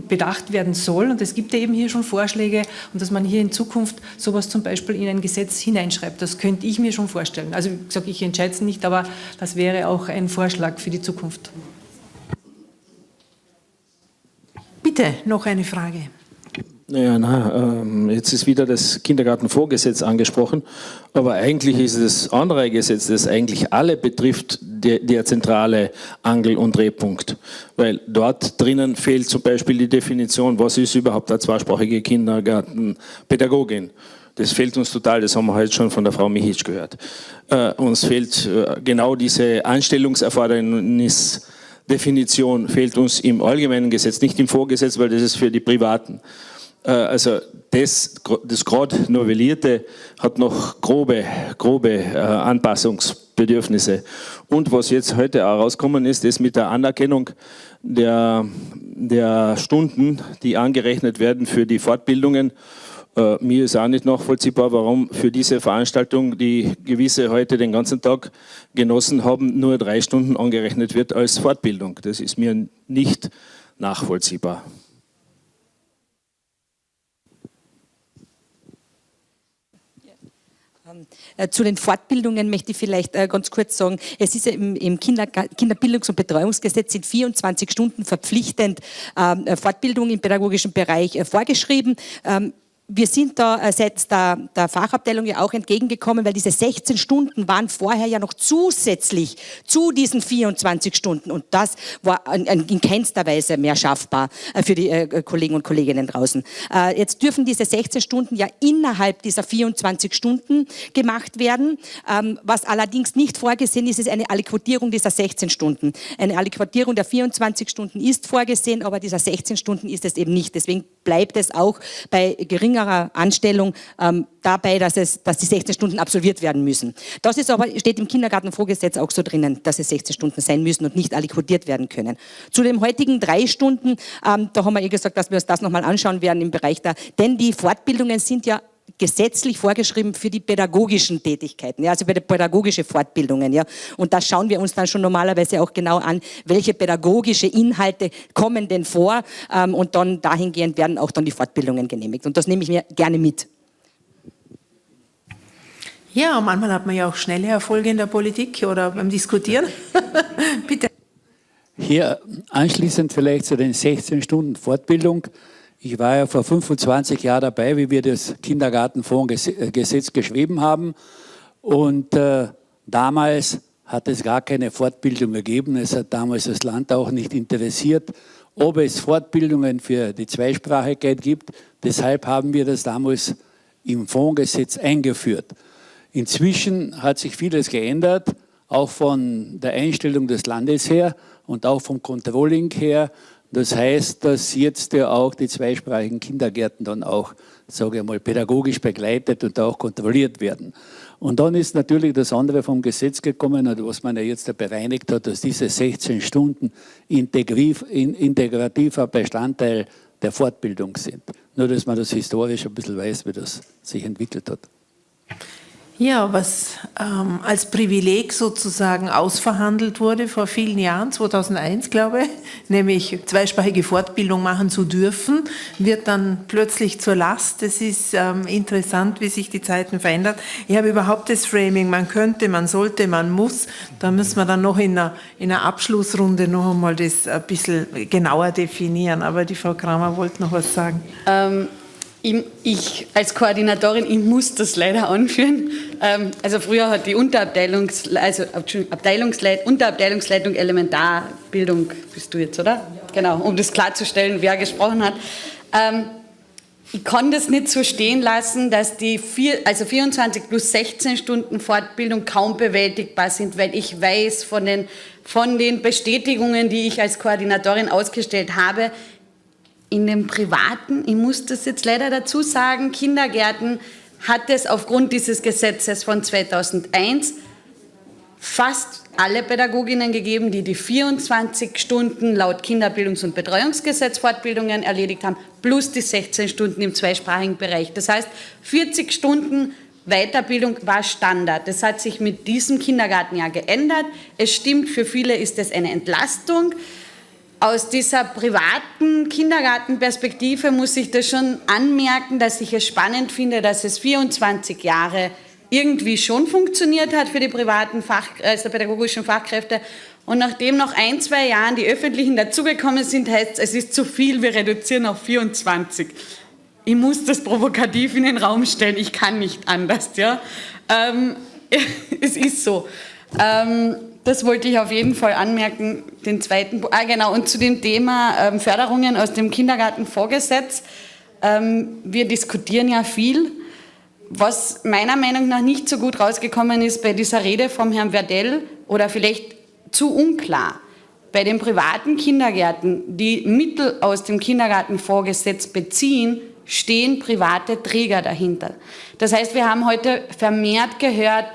bedacht werden soll. Und es gibt ja eben hier schon Vorschläge und dass man hier in Zukunft sowas zum Beispiel in ein Gesetz hineinschreibt. Das könnte ich mir schon vorstellen. Also wie gesagt, ich entscheide es nicht, aber das wäre auch ein Vorschlag für die Zukunft. Bitte, noch eine Frage. Ja, jetzt ist wieder das Kindergartenvorgesetz angesprochen, aber eigentlich ist es das andere Gesetz, das eigentlich alle betrifft, der zentrale Angel- und Drehpunkt. Weil dort drinnen fehlt zum Beispiel die Definition, was ist überhaupt eine zweisprachige Kindergartenpädagogin. Das fehlt uns total, das haben wir heute schon von der Frau Michitsch gehört. Uns fehlt genau diese Anstellungserfordernisdefinition, fehlt uns im allgemeinen Gesetz, nicht im Vorgesetz, weil das ist für die Privaten. Also das gerade Novellierte hat noch grobe Anpassungsbedürfnisse. Und was jetzt heute auch rausgekommen ist, ist mit der Anerkennung der Stunden, die angerechnet werden für die Fortbildungen. Mir ist auch nicht nachvollziehbar, warum für diese Veranstaltung, die gewisse heute den ganzen Tag genossen haben, nur 3 Stunden angerechnet wird als Fortbildung. Das ist mir nicht nachvollziehbar. Zu den Fortbildungen möchte ich vielleicht ganz kurz sagen, es ist ja im Kinderbildungs- und Betreuungsgesetz sind 24 Stunden verpflichtend Fortbildung im pädagogischen Bereich vorgeschrieben. wir sind da seitens der Fachabteilung ja auch entgegengekommen, weil diese 16 Stunden waren vorher ja noch zusätzlich zu diesen 24 Stunden und das war in keinster Weise mehr schaffbar für die Kollegen und Kolleginnen draußen. Jetzt dürfen diese 16 Stunden ja innerhalb dieser 24 Stunden gemacht werden. Was allerdings nicht vorgesehen ist, ist eine Aliquotierung dieser 16 Stunden. Eine Aliquotierung der 24 Stunden ist vorgesehen, aber dieser 16 Stunden ist es eben nicht. Deswegen bleibt es auch bei geringerer Anstellung dabei, dass die 16 Stunden absolviert werden müssen. Das ist aber, steht im Kindergartenvorgesetz auch so drinnen, dass es 16 Stunden sein müssen und nicht aliquotiert werden können. Zu den heutigen 3 Stunden, da haben wir gesagt, dass wir uns das nochmal anschauen werden im Bereich denn die Fortbildungen sind ja gesetzlich vorgeschrieben für die pädagogischen Tätigkeiten, ja, also für die pädagogische Fortbildungen. Ja. Und da schauen wir uns dann schon normalerweise auch genau an, welche pädagogische Inhalte kommen denn vor und dann dahingehend werden auch dann die Fortbildungen genehmigt. Und das nehme ich mir gerne mit. Ja, manchmal hat man ja auch schnelle Erfolge in der Politik oder beim Diskutieren. Bitte. Hier anschließend vielleicht zu den 16 Stunden Fortbildung. Ich war ja vor 25 Jahren dabei, wie wir das Kindergartenfondsgesetz geschrieben haben. Und damals hat es gar keine Fortbildung gegeben. Es hat damals das Land auch nicht interessiert, ob es Fortbildungen für die Zweisprachigkeit gibt. Deshalb haben wir das damals im Fondsgesetz eingeführt. Inzwischen hat sich vieles geändert, auch von der Einstellung des Landes her und auch vom Controlling her. Das heißt, dass jetzt ja auch die zweisprachigen Kindergärten dann auch, sage ich mal, pädagogisch begleitet und auch kontrolliert werden. Und dann ist natürlich das andere vom Gesetz gekommen, was man ja jetzt bereinigt hat, dass diese 16 Stunden integrativer Bestandteil der Fortbildung sind. Nur, dass man das historisch ein bisschen weiß, wie das sich entwickelt hat. Ja, was als Privileg sozusagen ausverhandelt wurde vor vielen Jahren, 2001 glaube ich, nämlich zweisprachige Fortbildung machen zu dürfen, wird dann plötzlich zur Last. Es ist interessant, wie sich die Zeiten verändern. Ich habe überhaupt das Framing, man könnte, man sollte, man muss. Da müssen wir dann noch in einer Abschlussrunde noch einmal das ein bisschen genauer definieren. Aber die Frau Kramer wollte noch was sagen. Ich als Koordinatorin, ich muss das leider anführen. Also früher hat die Unterabteilungsleitung Elementarbildung, bist du jetzt, oder? Genau, um das klarzustellen, wer gesprochen hat. Ich kann das nicht so stehen lassen, dass die 24 plus 16 Stunden Fortbildung kaum bewältigbar sind, weil ich weiß von den Bestätigungen, die ich als Koordinatorin ausgestellt habe, in den privaten, ich muss das jetzt leider dazu sagen, Kindergärten hat es aufgrund dieses Gesetzes von 2001 fast alle Pädagoginnen gegeben, die 24 Stunden laut Kinderbildungs- und Betreuungsgesetz Fortbildungen erledigt haben, plus die 16 Stunden im zweisprachigen Bereich. Das heißt, 40 Stunden Weiterbildung war Standard. Das hat sich mit diesem Kindergartenjahr geändert. Es stimmt, für viele ist es eine Entlastung. Aus dieser privaten Kindergartenperspektive muss ich das schon anmerken, dass ich es spannend finde, dass es 24 Jahre irgendwie schon funktioniert hat für die privaten pädagogischen Fachkräfte. Und nachdem nach 1-2 Jahren die öffentlichen dazugekommen sind, heißt es ist zu viel, wir reduzieren auf 24. Ich muss das provokativ in den Raum stellen, ich kann nicht anders. Ja? Es ist so. Das wollte ich auf jeden Fall anmerken. Den zweiten, genau, und zu dem Thema Förderungen aus dem Kindergartenvorgesetz. Wir diskutieren ja viel. Was meiner Meinung nach nicht so gut rausgekommen ist bei dieser Rede vom Herrn Werdell oder vielleicht zu unklar. Bei den privaten Kindergärten, die Mittel aus dem Kindergartenvorgesetz beziehen, stehen private Träger dahinter. Das heißt, wir haben heute vermehrt gehört,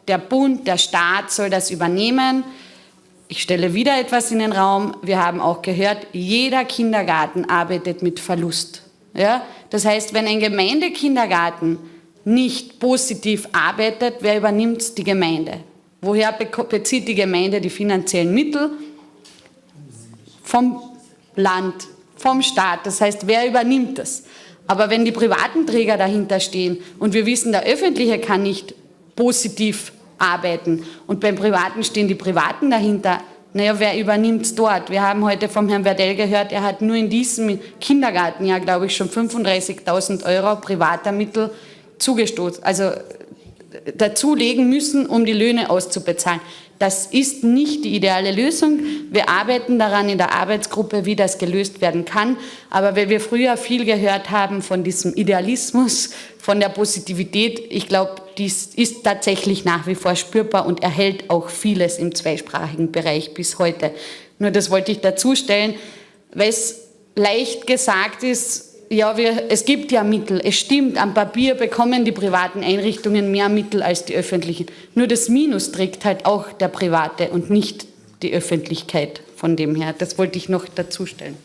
der Bund, der Staat soll das übernehmen. Ich stelle wieder etwas in den Raum. Wir haben auch gehört, jeder Kindergarten arbeitet mit Verlust. Ja? Das heißt, wenn ein Gemeindekindergarten nicht positiv arbeitet, wer übernimmt die Gemeinde? Woher bezieht die Gemeinde die finanziellen Mittel? Vom Land, vom Staat. Das heißt, wer übernimmt das? Aber wenn die privaten Träger dahinter stehen und wir wissen, der Öffentliche kann nicht positiv arbeiten und beim Privaten stehen die Privaten dahinter, Naja, wer übernimmt es dort? Wir haben heute vom Herrn Werdell gehört, er hat nur in diesem Kindergartenjahr, glaube ich, schon 35.000 € privater Mittel zugestoßen, also dazulegen müssen, um die Löhne auszubezahlen. Das ist nicht die ideale Lösung. Wir arbeiten daran in der Arbeitsgruppe, wie das gelöst werden kann. Aber weil wir früher viel gehört haben von diesem Idealismus, von der Positivität, ich glaube, dies ist tatsächlich nach wie vor spürbar und erhält auch vieles im zweisprachigen Bereich bis heute. Nur das wollte ich dazustellen, weil es leicht gesagt ist, ja, es gibt ja Mittel. Es stimmt, am Papier bekommen die privaten Einrichtungen mehr Mittel als die öffentlichen. Nur das Minus trägt halt auch der Private und nicht die Öffentlichkeit von dem her. Das wollte ich noch dazustellen.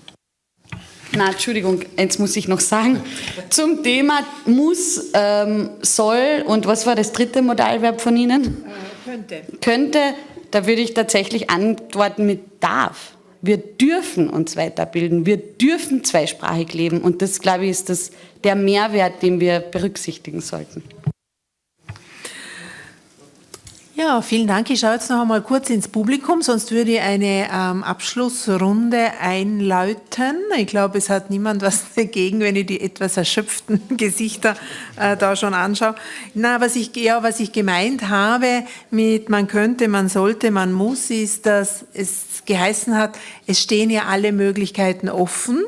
Na, Entschuldigung, eins muss ich noch sagen. Zum Thema muss, soll und was war das dritte Modalverb von Ihnen? Könnte. Könnte, da würde ich tatsächlich antworten mit darf. Wir dürfen uns weiterbilden, wir dürfen zweisprachig leben und das, glaube ich, ist der Mehrwert, den wir berücksichtigen sollten. Ja, vielen Dank. Ich schaue jetzt noch einmal kurz ins Publikum, sonst würde ich eine Abschlussrunde einläuten. Ich glaube, es hat niemand was dagegen, wenn ich die etwas erschöpften Gesichter da schon anschaue. Na, was ich gemeint habe mit man könnte, man sollte, man muss, ist, dass es geheißen hat, es stehen ja alle Möglichkeiten offen,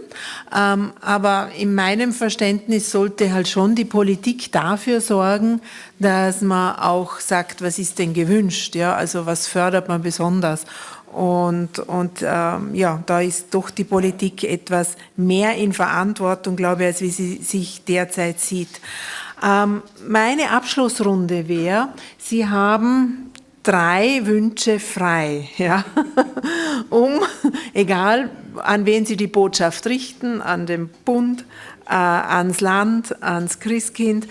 aber in meinem Verständnis sollte halt schon die Politik dafür sorgen, dass man auch sagt, was ist denn gewünscht, ja, also was fördert man besonders. Und ja, da ist doch die Politik etwas mehr in Verantwortung, glaube ich, als wie sie sich derzeit sieht. Meine Abschlussrunde wäre, Sie haben 3 Wünsche frei, ja, egal an wen Sie die Botschaft richten, an den Bund, ans Land, ans Christkind.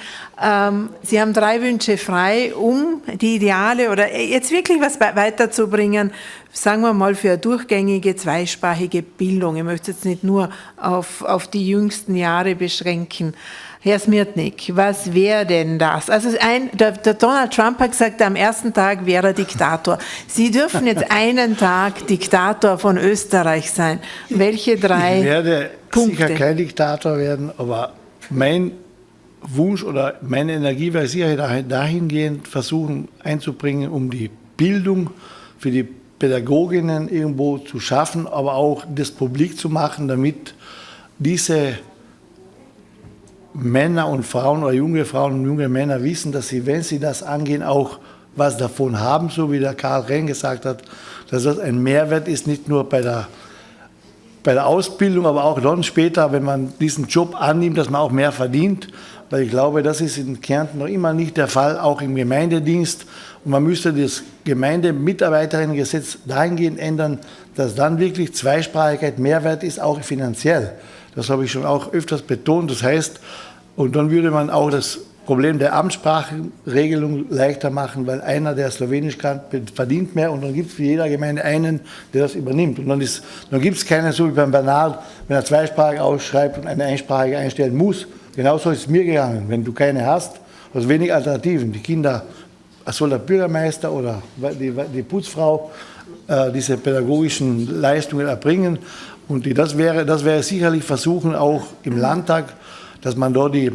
Sie haben 3 Wünsche frei, um die Ideale oder jetzt wirklich was weiterzubringen, sagen wir mal für eine durchgängige zweisprachige Bildung. Ich möchte jetzt nicht nur auf die jüngsten Jahre beschränken. Herr Smirtnik, was wäre denn das? Also der Donald Trump hat gesagt, am ersten Tag wäre er Diktator. Sie dürfen jetzt einen Tag Diktator von Österreich sein. Welche 3 Ich werde Punkte? sicher kein Diktator werden, aber mein Wunsch oder meine Energie werde ich sicher dahingehend versuchen einzubringen, um die Bildung für die Pädagoginnen irgendwo zu schaffen, aber auch das publik zu machen, damit diese Männer und Frauen oder junge Frauen und junge Männer wissen, dass sie, wenn sie das angehen, auch was davon haben, so wie der Karl Renn gesagt hat, dass das ein Mehrwert ist, nicht nur bei der Ausbildung, aber auch dann später, wenn man diesen Job annimmt, dass man auch mehr verdient, weil ich glaube, das ist in Kärnten noch immer nicht der Fall, auch im Gemeindedienst. Und man müsste das Gemeindemitarbeiterinnengesetz dahingehend ändern, dass dann wirklich Zweisprachigkeit Mehrwert ist, auch finanziell. Das habe ich schon auch öfters betont. Das heißt, und dann würde man auch das Problem der Amtssprachenregelung leichter machen, weil einer, der Slowenisch kann, verdient mehr und dann gibt es für jeder Gemeinde einen, der das übernimmt. Und dann gibt es keinen, so wie beim Bernhard, wenn er zweisprachig ausschreibt und eine einsprachige einstellen muss. Genauso ist es mir gegangen. Wenn du keine hast, hast du wenig Alternativen. Die Kinder, soll der Bürgermeister oder die Putzfrau diese pädagogischen Leistungen erbringen. Und das wäre sicherlich versuchen, auch im Landtag, dass man dort die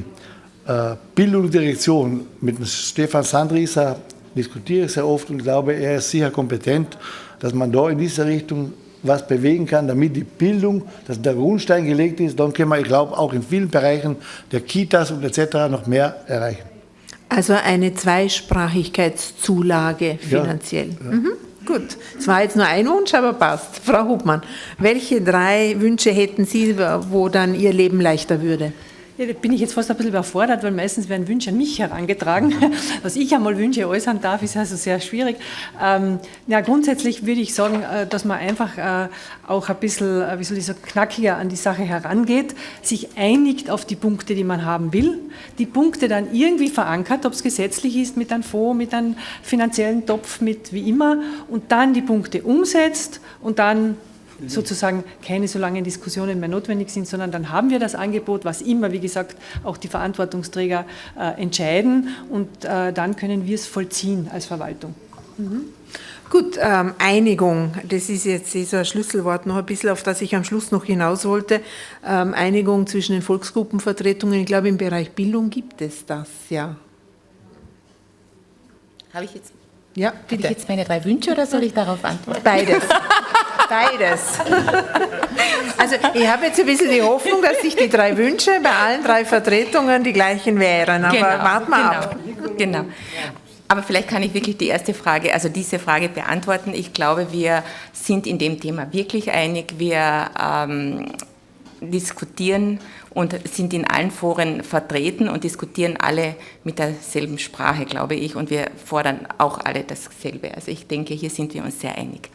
Bildungsdirektion mit dem Stefan Sandrieser diskutiere sehr oft und glaube, er ist sicher kompetent, dass man da in diese Richtung was bewegen kann, damit die Bildung, dass der Grundstein gelegt ist, dann können wir, ich glaube, auch in vielen Bereichen der Kitas und etc. noch mehr erreichen. Also eine Zweisprachigkeitszulage finanziell. Ja. Mhm. Gut, es war jetzt nur ein Wunsch, aber passt. Frau Hubmann, welche 3 Wünsche hätten Sie, wo dann Ihr Leben leichter würde? Ja, da bin ich jetzt fast ein bisschen überfordert, weil meistens werden Wünsche an mich herangetragen. Was ich einmal Wünsche äußern darf, ist also sehr schwierig. Ja, grundsätzlich würde ich sagen, dass man einfach auch ein bisschen, wie soll ich sagen, knackiger an die Sache herangeht, sich einigt auf die Punkte, die man haben will, die Punkte dann irgendwie verankert, ob es gesetzlich ist, mit einem Fonds, mit einem finanziellen Topf, mit wie immer, und dann die Punkte umsetzt und dann sozusagen keine so langen Diskussionen mehr notwendig sind, sondern dann haben wir das Angebot, was immer, wie gesagt, auch die Verantwortungsträger entscheiden und dann können wir es vollziehen als Verwaltung. Gut, Einigung, das ist jetzt so ein Schlüsselwort noch ein bisschen, auf das ich am Schluss noch hinaus wollte. Einigung zwischen den Volksgruppenvertretungen, ich glaube im Bereich Bildung gibt es das, ja. Habe ich jetzt, Ja, habe bitte. ich jetzt meine 3 Wünsche oder soll ich darauf antworten? Beides. Beides. Also ich habe jetzt ein bisschen die Hoffnung, dass sich die 3 Wünsche bei allen 3 Vertretungen die gleichen wären, aber warten wir ab. Genau. Aber vielleicht kann ich wirklich die erste Frage, also diese Frage beantworten. Ich glaube, wir sind in dem Thema wirklich einig. Wir diskutieren und sind in allen Foren vertreten und diskutieren alle mit derselben Sprache, glaube ich. Und wir fordern auch alle dasselbe. Also ich denke, hier sind wir uns sehr einig.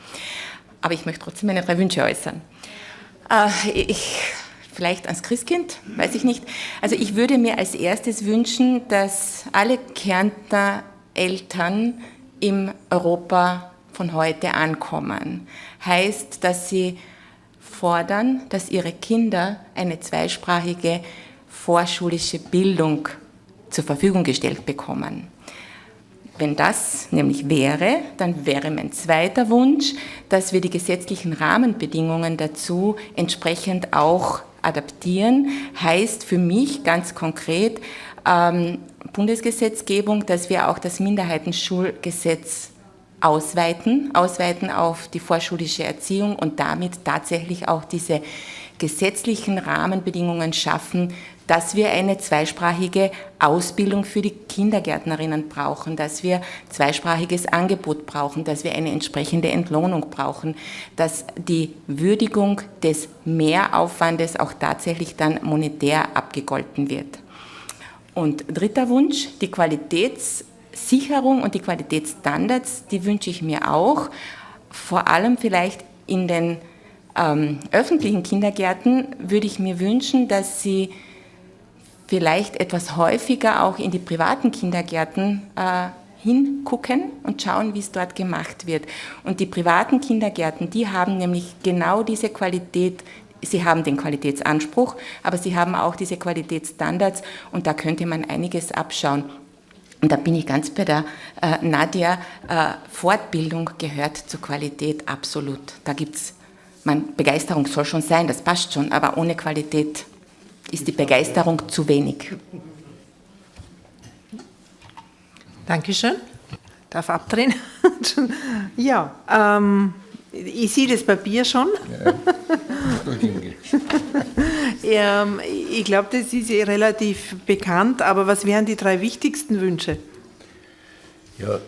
Aber ich möchte trotzdem meine 3 Wünsche äußern. Vielleicht ans Christkind, weiß ich nicht. Also ich würde mir als erstes wünschen, dass alle Kärntner Eltern im Europa von heute ankommen. Heißt, dass sie fordern, dass ihre Kinder eine zweisprachige vorschulische Bildung zur Verfügung gestellt bekommen. Wenn das nämlich wäre, dann wäre mein zweiter Wunsch, dass wir die gesetzlichen Rahmenbedingungen dazu entsprechend auch adaptieren. Heißt für mich ganz konkret Bundesgesetzgebung, dass wir auch das Minderheitenschulgesetz ausweiten auf die vorschulische Erziehung und damit tatsächlich auch diese gesetzlichen Rahmenbedingungen schaffen, dass wir eine zweisprachige Ausbildung für die Kindergärtnerinnen brauchen, dass wir zweisprachiges Angebot brauchen, dass wir eine entsprechende Entlohnung brauchen, dass die Würdigung des Mehraufwandes auch tatsächlich dann monetär abgegolten wird. Und dritter Wunsch, die Qualitätssicherung und die Qualitätsstandards, die wünsche ich mir auch, vor allem vielleicht in den öffentlichen Kindergärten würde ich mir wünschen, dass sie vielleicht etwas häufiger auch in die privaten Kindergärten hingucken und schauen, wie es dort gemacht wird. Und die privaten Kindergärten, die haben nämlich genau diese Qualität. Sie haben den Qualitätsanspruch, aber sie haben auch diese Qualitätsstandards und da könnte man einiges abschauen. Und da bin ich ganz bei der Nadja, Fortbildung gehört zur Qualität absolut. Da gibt's, Begeisterung soll schon sein, das passt schon, aber ohne Qualität ist die Begeisterung zu wenig. Dankeschön. Darf abdrehen? Ja, ich sehe das Papier schon. Ich glaube, das ist relativ bekannt, aber was wären die 3 wichtigsten Wünsche? Ja,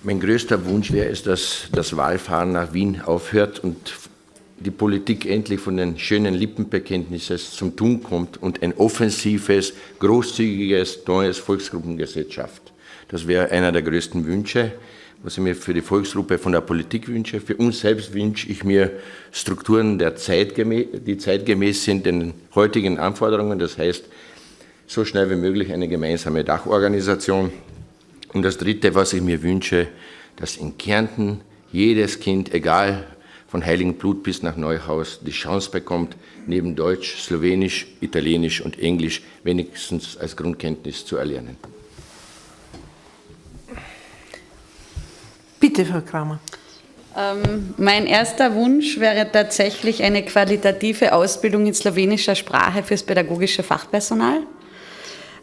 mein größter Wunsch wäre es, dass das Wallfahren nach Wien aufhört und die Politik endlich von den schönen Lippenbekenntnissen zum Tun kommt und ein offensives, großzügiges, neues Volksgruppengesetz schafft. Das wäre einer der größten Wünsche, was ich mir für die Volksgruppe von der Politik wünsche. Für uns selbst wünsche ich mir Strukturen, die zeitgemäß sind den heutigen Anforderungen. Das heißt, so schnell wie möglich eine gemeinsame Dachorganisation. Und das Dritte, was ich mir wünsche, dass in Kärnten jedes Kind, egal von Heiligenblut bis nach Neuhaus, die Chance bekommt, neben Deutsch, Slowenisch, Italienisch und Englisch wenigstens als Grundkenntnis zu erlernen. Bitte, Frau Kramer. Mein erster Wunsch wäre tatsächlich eine qualitative Ausbildung in slowenischer Sprache fürs pädagogische Fachpersonal.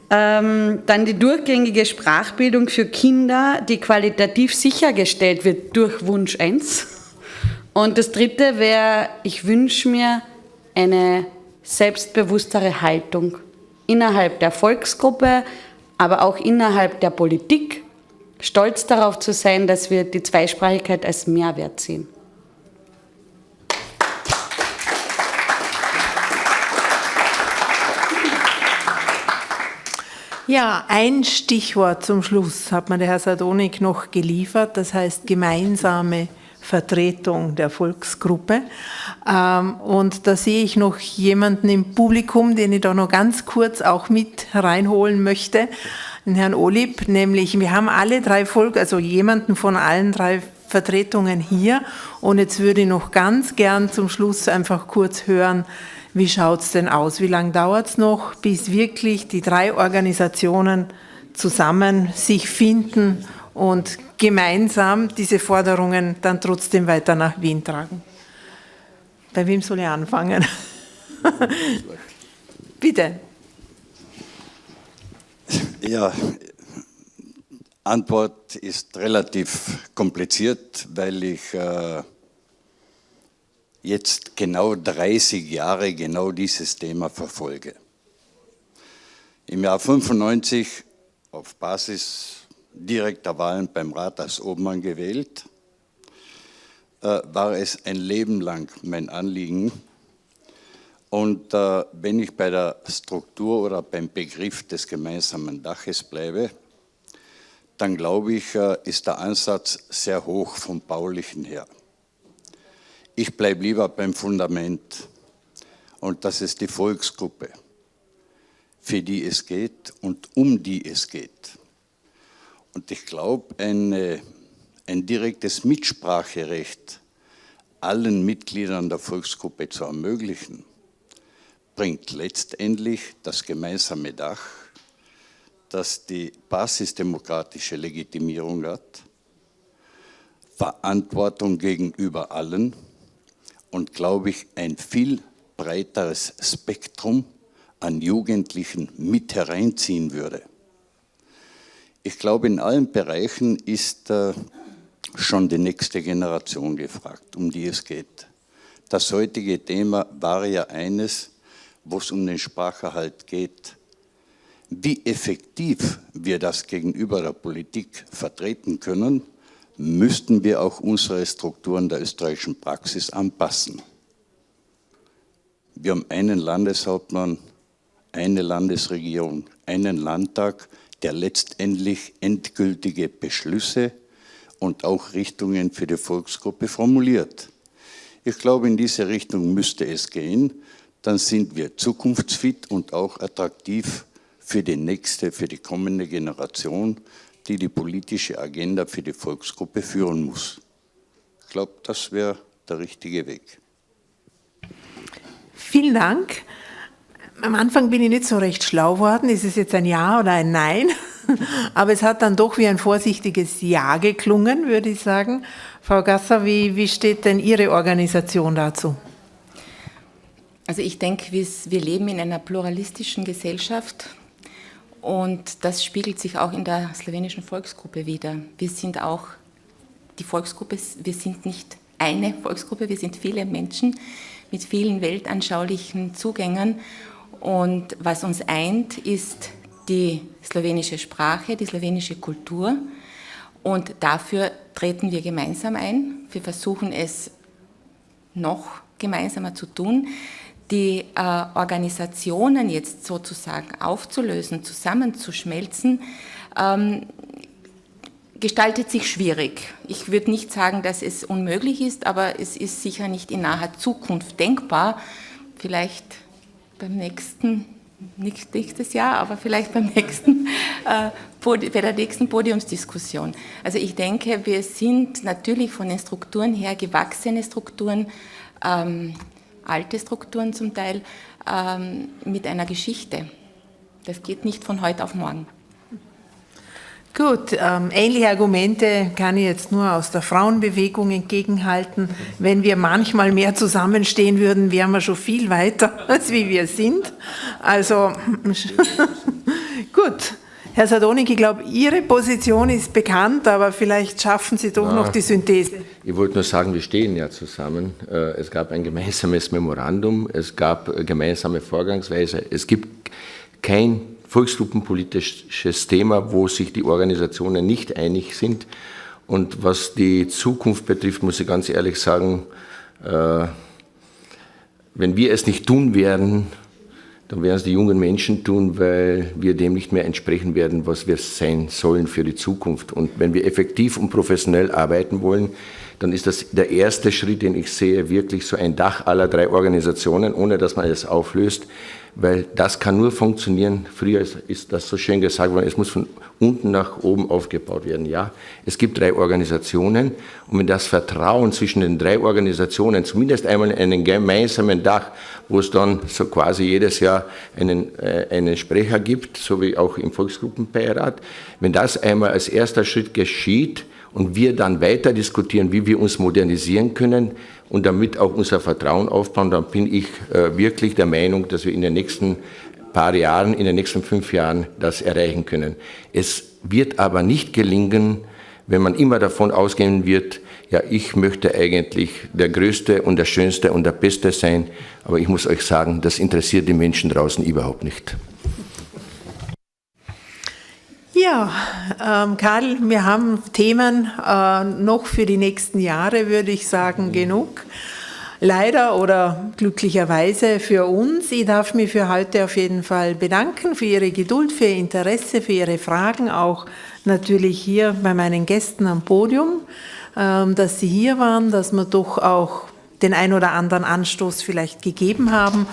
Dann die durchgängige Sprachbildung für Kinder, die qualitativ sichergestellt wird durch Wunsch 1. Und das dritte wäre, ich wünsche mir eine selbstbewusstere Haltung innerhalb der Volksgruppe, aber auch innerhalb der Politik, stolz darauf zu sein, dass wir die Zweisprachigkeit als Mehrwert sehen. Ja, ein Stichwort zum Schluss hat mir der Herr Sardonik noch geliefert, das heißt gemeinsame Vertretung der Volksgruppe. Und da sehe ich noch jemanden im Publikum, den ich da noch ganz kurz auch mit reinholen möchte, den Herrn Olip, nämlich wir haben alle 3 also jemanden von allen 3 Vertretungen hier und jetzt würde ich noch ganz gern zum Schluss einfach kurz hören, wie schaut es denn aus, wie lange dauert es noch, bis wirklich die 3 Organisationen zusammen sich finden und gemeinsam diese Forderungen dann trotzdem weiter nach Wien tragen. Bei wem soll ich anfangen? Bitte. Ja, Antwort ist relativ kompliziert, weil ich jetzt genau 30 Jahre genau dieses Thema verfolge. Im Jahr 1995 auf Basis direkter Wahlen beim Rat als Obmann gewählt, war es ein Leben lang mein Anliegen. Und wenn ich bei der Struktur oder beim Begriff des gemeinsamen Daches bleibe, dann glaube ich, ist der Ansatz sehr hoch vom Baulichen her. Ich bleibe lieber beim Fundament, und das ist die Volksgruppe, für die es geht und um die es geht. Und ich glaube, ein direktes Mitspracherecht allen Mitgliedern der Volksgruppe zu ermöglichen, bringt letztendlich das gemeinsame Dach, das die basisdemokratische Legitimierung hat, Verantwortung gegenüber allen und, glaube ich, ein viel breiteres Spektrum an Jugendlichen mit hereinziehen würde. Ich glaube, in allen Bereichen ist schon die nächste Generation gefragt, um die es geht. Das heutige Thema war ja eines, wo es um den Spracherhalt geht. Wie effektiv wir das gegenüber der Politik vertreten können, müssten wir auch unsere Strukturen der österreichischen Praxis anpassen. Wir haben einen Landeshauptmann, eine Landesregierung, einen Landtag, der letztendlich endgültige Beschlüsse und auch Richtungen für die Volksgruppe formuliert. Ich glaube, in diese Richtung müsste es gehen. Dann sind wir zukunftsfit und auch attraktiv für die nächste, für die kommende Generation, die die politische Agenda für die Volksgruppe führen muss. Ich glaube, das wäre der richtige Weg. Vielen Dank. Am Anfang bin ich nicht so recht schlau geworden. Ist es jetzt ein Ja oder ein Nein? Aber es hat dann doch wie ein vorsichtiges Ja geklungen, würde ich sagen. Frau Gasser, wie steht denn Ihre Organisation dazu? Also ich denke, wir leben in einer pluralistischen Gesellschaft und das spiegelt sich auch in der slowenischen Volksgruppe wider. Wir sind auch die Volksgruppe, wir sind nicht eine Volksgruppe, wir sind viele Menschen mit vielen weltanschaulichen Zugängen. Und was uns eint, ist die slowenische Sprache, die slowenische Kultur. Und dafür treten wir gemeinsam ein. Wir versuchen es noch gemeinsamer zu tun. Die Organisationen jetzt sozusagen aufzulösen, zusammenzuschmelzen, gestaltet sich schwierig. Ich würde nicht sagen, dass es unmöglich ist, aber es ist sicher nicht in naher Zukunft denkbar. Vielleicht beim nächsten, nicht nächstes Jahr, aber vielleicht bei der nächsten Podiumsdiskussion. Also ich denke, wir sind natürlich von den Strukturen her gewachsene Strukturen, alte Strukturen zum Teil, mit einer Geschichte. Das geht nicht von heute auf morgen. Gut, ähnliche Argumente kann ich jetzt nur aus der Frauenbewegung entgegenhalten. Wenn wir manchmal mehr zusammenstehen würden, wären wir schon viel weiter, als wie wir sind. Also gut, Herr Sadonik, ich glaube, Ihre Position ist bekannt, aber vielleicht schaffen Sie doch noch die Synthese. Ich wollte nur sagen, wir stehen ja zusammen. Es gab ein gemeinsames Memorandum, es gab gemeinsame Vorgangsweise. Es gibt kein volksgruppenpolitisches Thema, wo sich die Organisationen nicht einig sind. Und was die Zukunft betrifft, muss ich ganz ehrlich sagen, wenn wir es nicht tun werden, dann werden es die jungen Menschen tun, weil wir dem nicht mehr entsprechen werden, was wir sein sollen für die Zukunft. Und wenn wir effektiv und professionell arbeiten wollen, dann ist das der erste Schritt, den ich sehe, wirklich so ein Dach aller drei Organisationen, ohne dass man es auflöst, weil das kann nur funktionieren. Früher ist das so schön gesagt worden, es muss von unten nach oben aufgebaut werden. Ja, es gibt 3 Organisationen und wenn das Vertrauen zwischen den 3 Organisationen zumindest einmal in einem gemeinsamen Dach, wo es dann so quasi jedes Jahr einen Sprecher gibt, so wie auch im Volksgruppenbeirat, wenn das einmal als erster Schritt geschieht und wir dann weiter diskutieren, wie wir uns modernisieren können und damit auch unser Vertrauen aufbauen, dann bin ich wirklich der Meinung, dass wir in den nächsten paar Jahren, in den nächsten 5 Jahren das erreichen können. Es wird aber nicht gelingen, wenn man immer davon ausgehen wird, ja, ich möchte eigentlich der Größte und der Schönste und der Beste sein, aber ich muss euch sagen, das interessiert die Menschen draußen überhaupt nicht. Ja, Karl, wir haben Themen noch für die nächsten Jahre, würde ich sagen, genug. Leider oder glücklicherweise für uns. Ich darf mich für heute auf jeden Fall bedanken, für Ihre Geduld, für Ihr Interesse, für Ihre Fragen, auch natürlich hier bei meinen Gästen am Podium, dass Sie hier waren, dass wir doch auch den ein oder anderen Anstoß vielleicht gegeben haben.